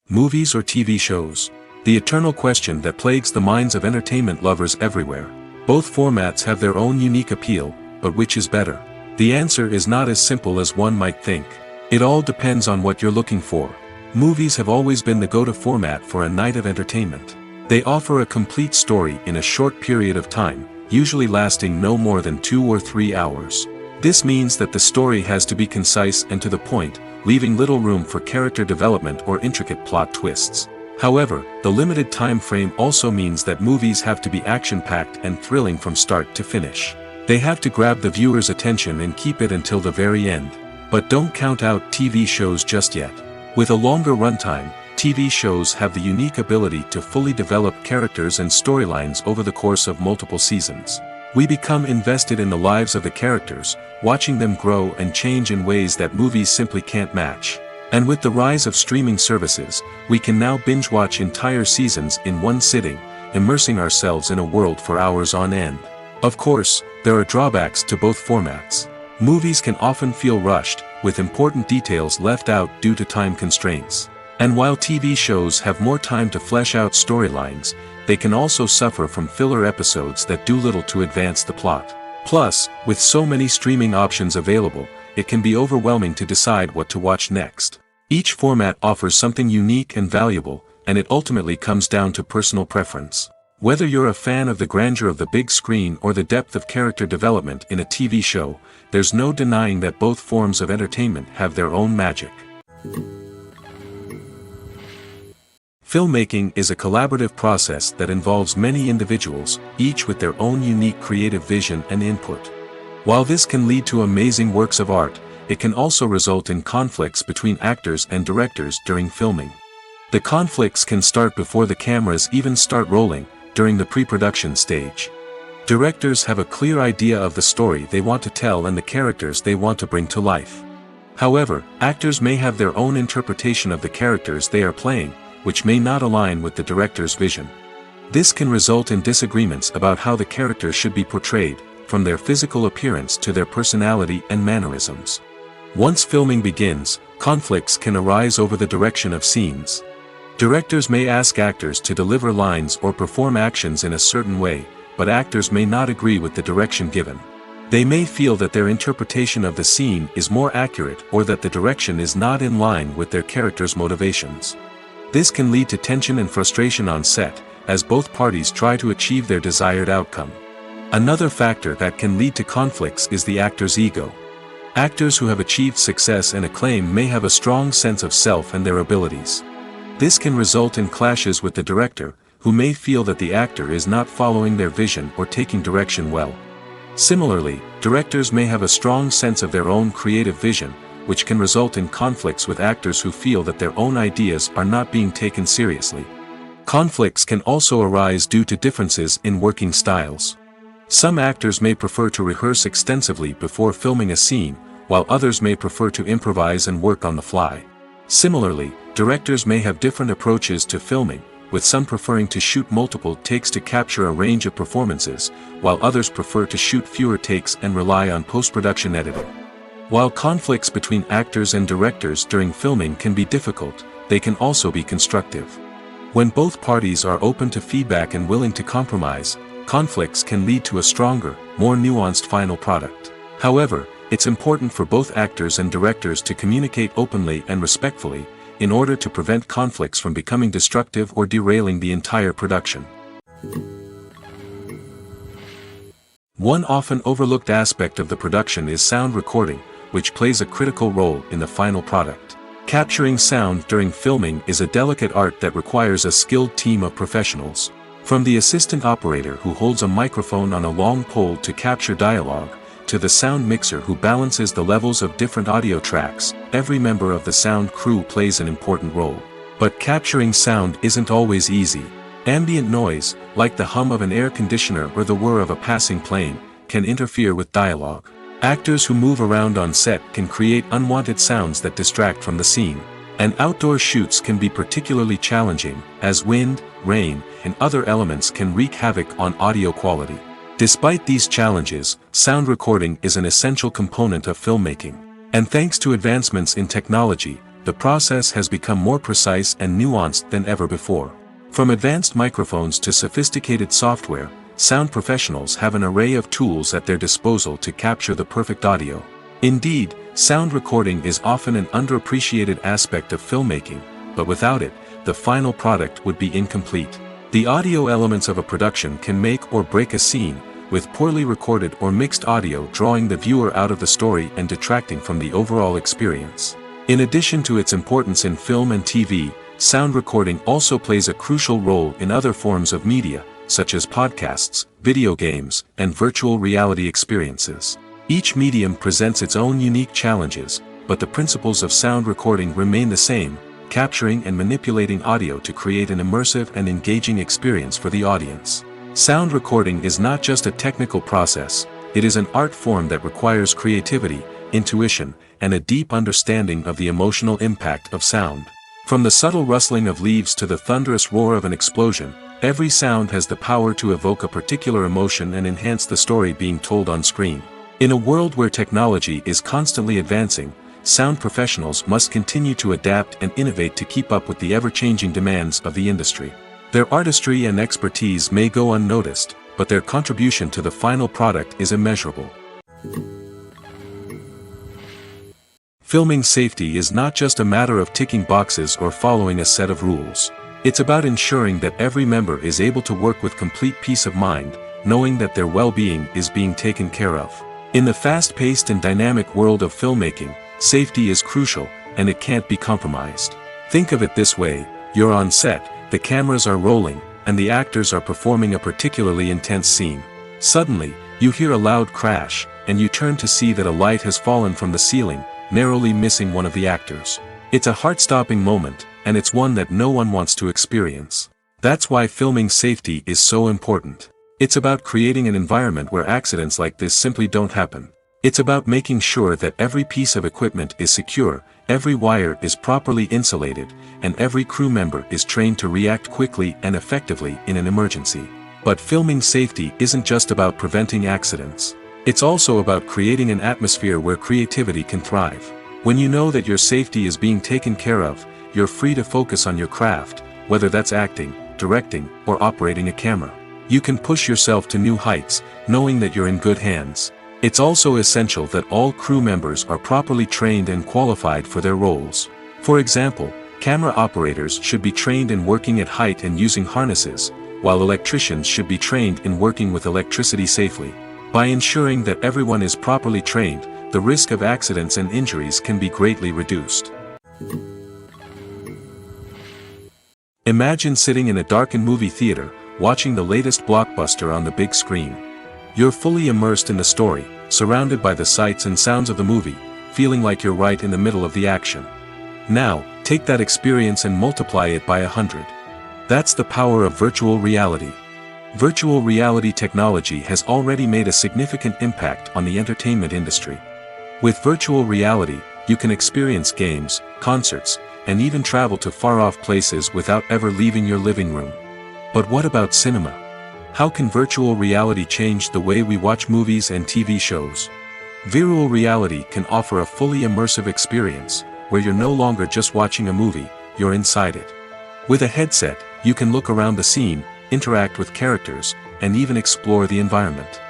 Movies or TV shows? The eternal question that plagues the minds of entertainment lovers everywhere. Both formats have their own unique appeal, but which is better? The answer is not as simple as one might think. It all depends on what you're looking for. Movies have always been the go-to format for a night of entertainment. They offer a complete story in a short period of time, usually lasting no more than 2 or 3 hours. This means that the story has to be concise and to the point, leaving little room for character development or intricate plot twists. However, the limited time frame also means that movies have to be action-packed and thrilling from start to finish. They have to grab the viewer's attention and keep it until the very end. But don't count out TV shows just yet. With a longer runtime, TV shows have the unique ability to fully develop characters and storylines over the course of multiple seasons. We become invested in the lives of the characters, watching them grow and change in ways that movies simply can't match. And with the rise of streaming services, we can now binge-watch entire seasons in one sitting, immersing ourselves in a world for hours on end. Of course, there are drawbacks to both formats. Movies can often feel rushed, with important details left out due to time constraints. And while TV shows have more time to flesh out storylines, they can also suffer from filler episodes that do little to advance the plot. Plus, with so many streaming options available, it can be overwhelming to decide what to watch next. Each format offers something unique and valuable, and it ultimately comes down to personal preference. Whether you're a fan of the grandeur of the big screen or the depth of character development in a TV show, there's no denying that both forms of entertainment have their own magic. Filmmaking is a collaborative process that involves many individuals, each with their own unique creative vision and input. While this can lead to amazing works of art, it can also result in conflicts between actors and directors during filming. The conflicts can start before the cameras even start rolling, during the pre-production stage. Directors have a clear idea of the story they want to tell and the characters they want to bring to life. However, actors may have their own interpretation of the characters they are playing, which may not align with the director's vision. This can result in disagreements about how the characters should be portrayed, from their physical appearance to their personality and mannerisms. Once filming begins, conflicts can arise over the direction of scenes. Directors may ask actors to deliver lines or perform actions in a certain way, but actors may not agree with the direction given. They may feel that their interpretation of the scene is more accurate or that the direction is not in line with their character's motivations. This can lead to tension and frustration on set, as both parties try to achieve their desired outcome. Another factor that can lead to conflicts is the actor's ego. Actors who have achieved success and acclaim may have a strong sense of self and their abilities. This can result in clashes with the director, who may feel that the actor is not following their vision or taking direction well. Similarly, directors may have a strong sense of their own creative vision, which can result in conflicts with actors who feel that their own ideas are not being taken seriously. Conflicts can also arise due to differences in working styles. Some actors may prefer to rehearse extensively before filming a scene, while others may prefer to improvise and work on the fly. Similarly, directors may have different approaches to filming, with some preferring to shoot multiple takes to capture a range of performances, while others prefer to shoot fewer takes and rely on post-production editing. While conflicts between actors and directors during filming can be difficult, they can also be constructive. When both parties are open to feedback and willing to compromise, conflicts can lead to a stronger, more nuanced final product. However, it's important for both actors and directors to communicate openly and respectfully, in order to prevent conflicts from becoming destructive or derailing the entire production. One often overlooked aspect of the production is sound recording, which plays a critical role in the final product. Capturing sound during filming is a delicate art that requires a skilled team of professionals. From the assistant operator who holds a microphone on a long pole to capture dialogue, to the sound mixer who balances the levels of different audio tracks, every member of the sound crew plays an important role. But capturing sound isn't always easy. Ambient noise, like the hum of an air conditioner or the whir of a passing plane, can interfere with dialogue. Actors who move around on set can create unwanted sounds that distract from the scene. And outdoor shoots can be particularly challenging, as wind, rain, and other elements can wreak havoc on audio quality. Despite these challenges, sound recording is an essential component of filmmaking. And thanks to advancements in technology, the process has become more precise and nuanced than ever before. From advanced microphones to sophisticated software, sound professionals have an array of tools at their disposal to capture the perfect audio. Indeed, sound recording is often an underappreciated aspect of filmmaking, but without it, the final product would be incomplete. The audio elements of a production can make or break a scene, with poorly recorded or mixed audio drawing the viewer out of the story and detracting from the overall experience. In addition to its importance in film and TV, sound recording also plays a crucial role in other forms of media, such as podcasts, video games, and virtual reality experiences. Each medium presents its own unique challenges, but the principles of sound recording remain the same, capturing and manipulating audio to create an immersive and engaging experience for the audience. Sound recording is not just a technical process, it is an art form that requires creativity, intuition, and a deep understanding of the emotional impact of sound. From the subtle rustling of leaves to the thunderous roar of an explosion, every sound has the power to evoke a particular emotion and enhance the story being told on screen. In a world where technology is constantly advancing, sound professionals must continue to adapt and innovate to keep up with the ever-changing demands of the industry. Their artistry and expertise may go unnoticed, but their contribution to the final product is immeasurable. Filming safety is not just a matter of ticking boxes or following a set of rules. It's about ensuring that every member is able to work with complete peace of mind, knowing that their well-being is being taken care of. In the fast-paced and dynamic world of filmmaking, safety is crucial, and it can't be compromised. Think of it this way: you're on set, the cameras are rolling, and the actors are performing a particularly intense scene. Suddenly, you hear a loud crash, and you turn to see that a light has fallen from the ceiling, narrowly missing one of the actors. It's a heart-stopping moment, and it's one that no one wants to experience. That's why filming safety is so important. It's about creating an environment where accidents like this simply don't happen. It's about making sure that every piece of equipment is secure, every wire is properly insulated, and every crew member is trained to react quickly and effectively in an emergency. But filming safety isn't just about preventing accidents. It's also about creating an atmosphere where creativity can thrive. When you know that your safety is being taken care of, you're free to focus on your craft, whether that's acting, directing, or operating a camera. You can push yourself to new heights, knowing that you're in good hands. It's also essential that all crew members are properly trained and qualified for their roles. For example, camera operators should be trained in working at height and using harnesses, while electricians should be trained in working with electricity safely. By ensuring that everyone is properly trained, the risk of accidents and injuries can be greatly reduced. Imagine sitting in a darkened movie theater, watching the latest blockbuster on the big screen. You're fully immersed in the story, surrounded by the sights and sounds of the movie, feeling like you're right in the middle of the action. Now, take that experience and multiply it by 100. That's the power of virtual reality. Virtual reality technology has already made a significant impact on the entertainment industry. With virtual reality, you can experience games, concerts, and even travel to far-off places without ever leaving your living room. But what about cinema? How can virtual reality change the way we watch movies and TV shows? Virtual reality can offer a fully immersive experience, where you're no longer just watching a movie, you're inside it. With a headset, you can look around the scene, interact with characters, and even explore the environment.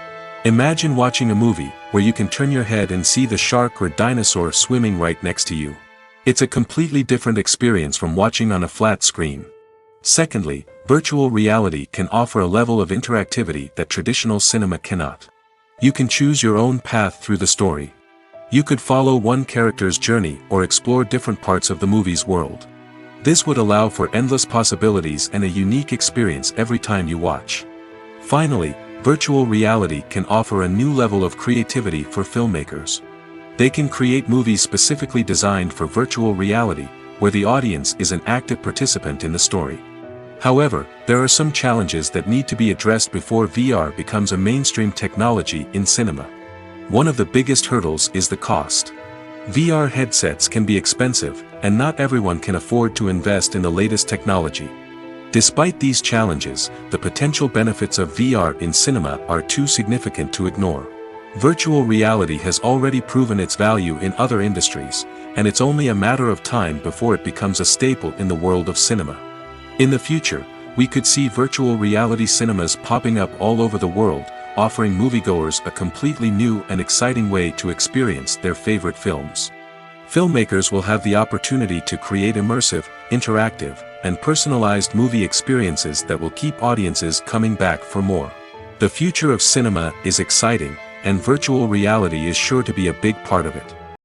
Imagine watching a movie where you can turn your head and see the shark or dinosaur swimming right next to you. It's a completely different experience from watching on a flat screen. Secondly, virtual reality can offer a level of interactivity that traditional cinema cannot. You can choose your own path through the story. You could follow one character's journey or explore different parts of the movie's world. This would allow for endless possibilities and a unique experience every time you watch. Finally, virtual reality can offer a new level of creativity for filmmakers. They can create movies specifically designed for virtual reality, where the audience is an active participant in the story. However, there are some challenges that need to be addressed before VR becomes a mainstream technology in cinema. One of the biggest hurdles is the cost. VR headsets can be expensive, and not everyone can afford to invest in the latest technology. Despite these challenges, the potential benefits of VR in cinema are too significant to ignore. Virtual reality has already proven its value in other industries, and it's only a matter of time before it becomes a staple in the world of cinema. In the future, we could see virtual reality cinemas popping up all over the world, offering moviegoers a completely new and exciting way to experience their favorite films. Filmmakers will have the opportunity to create immersive, interactive, and personalized movie experiences that will keep audiences coming back for more. The future of cinema is exciting, and virtual reality is sure to be a big part of it.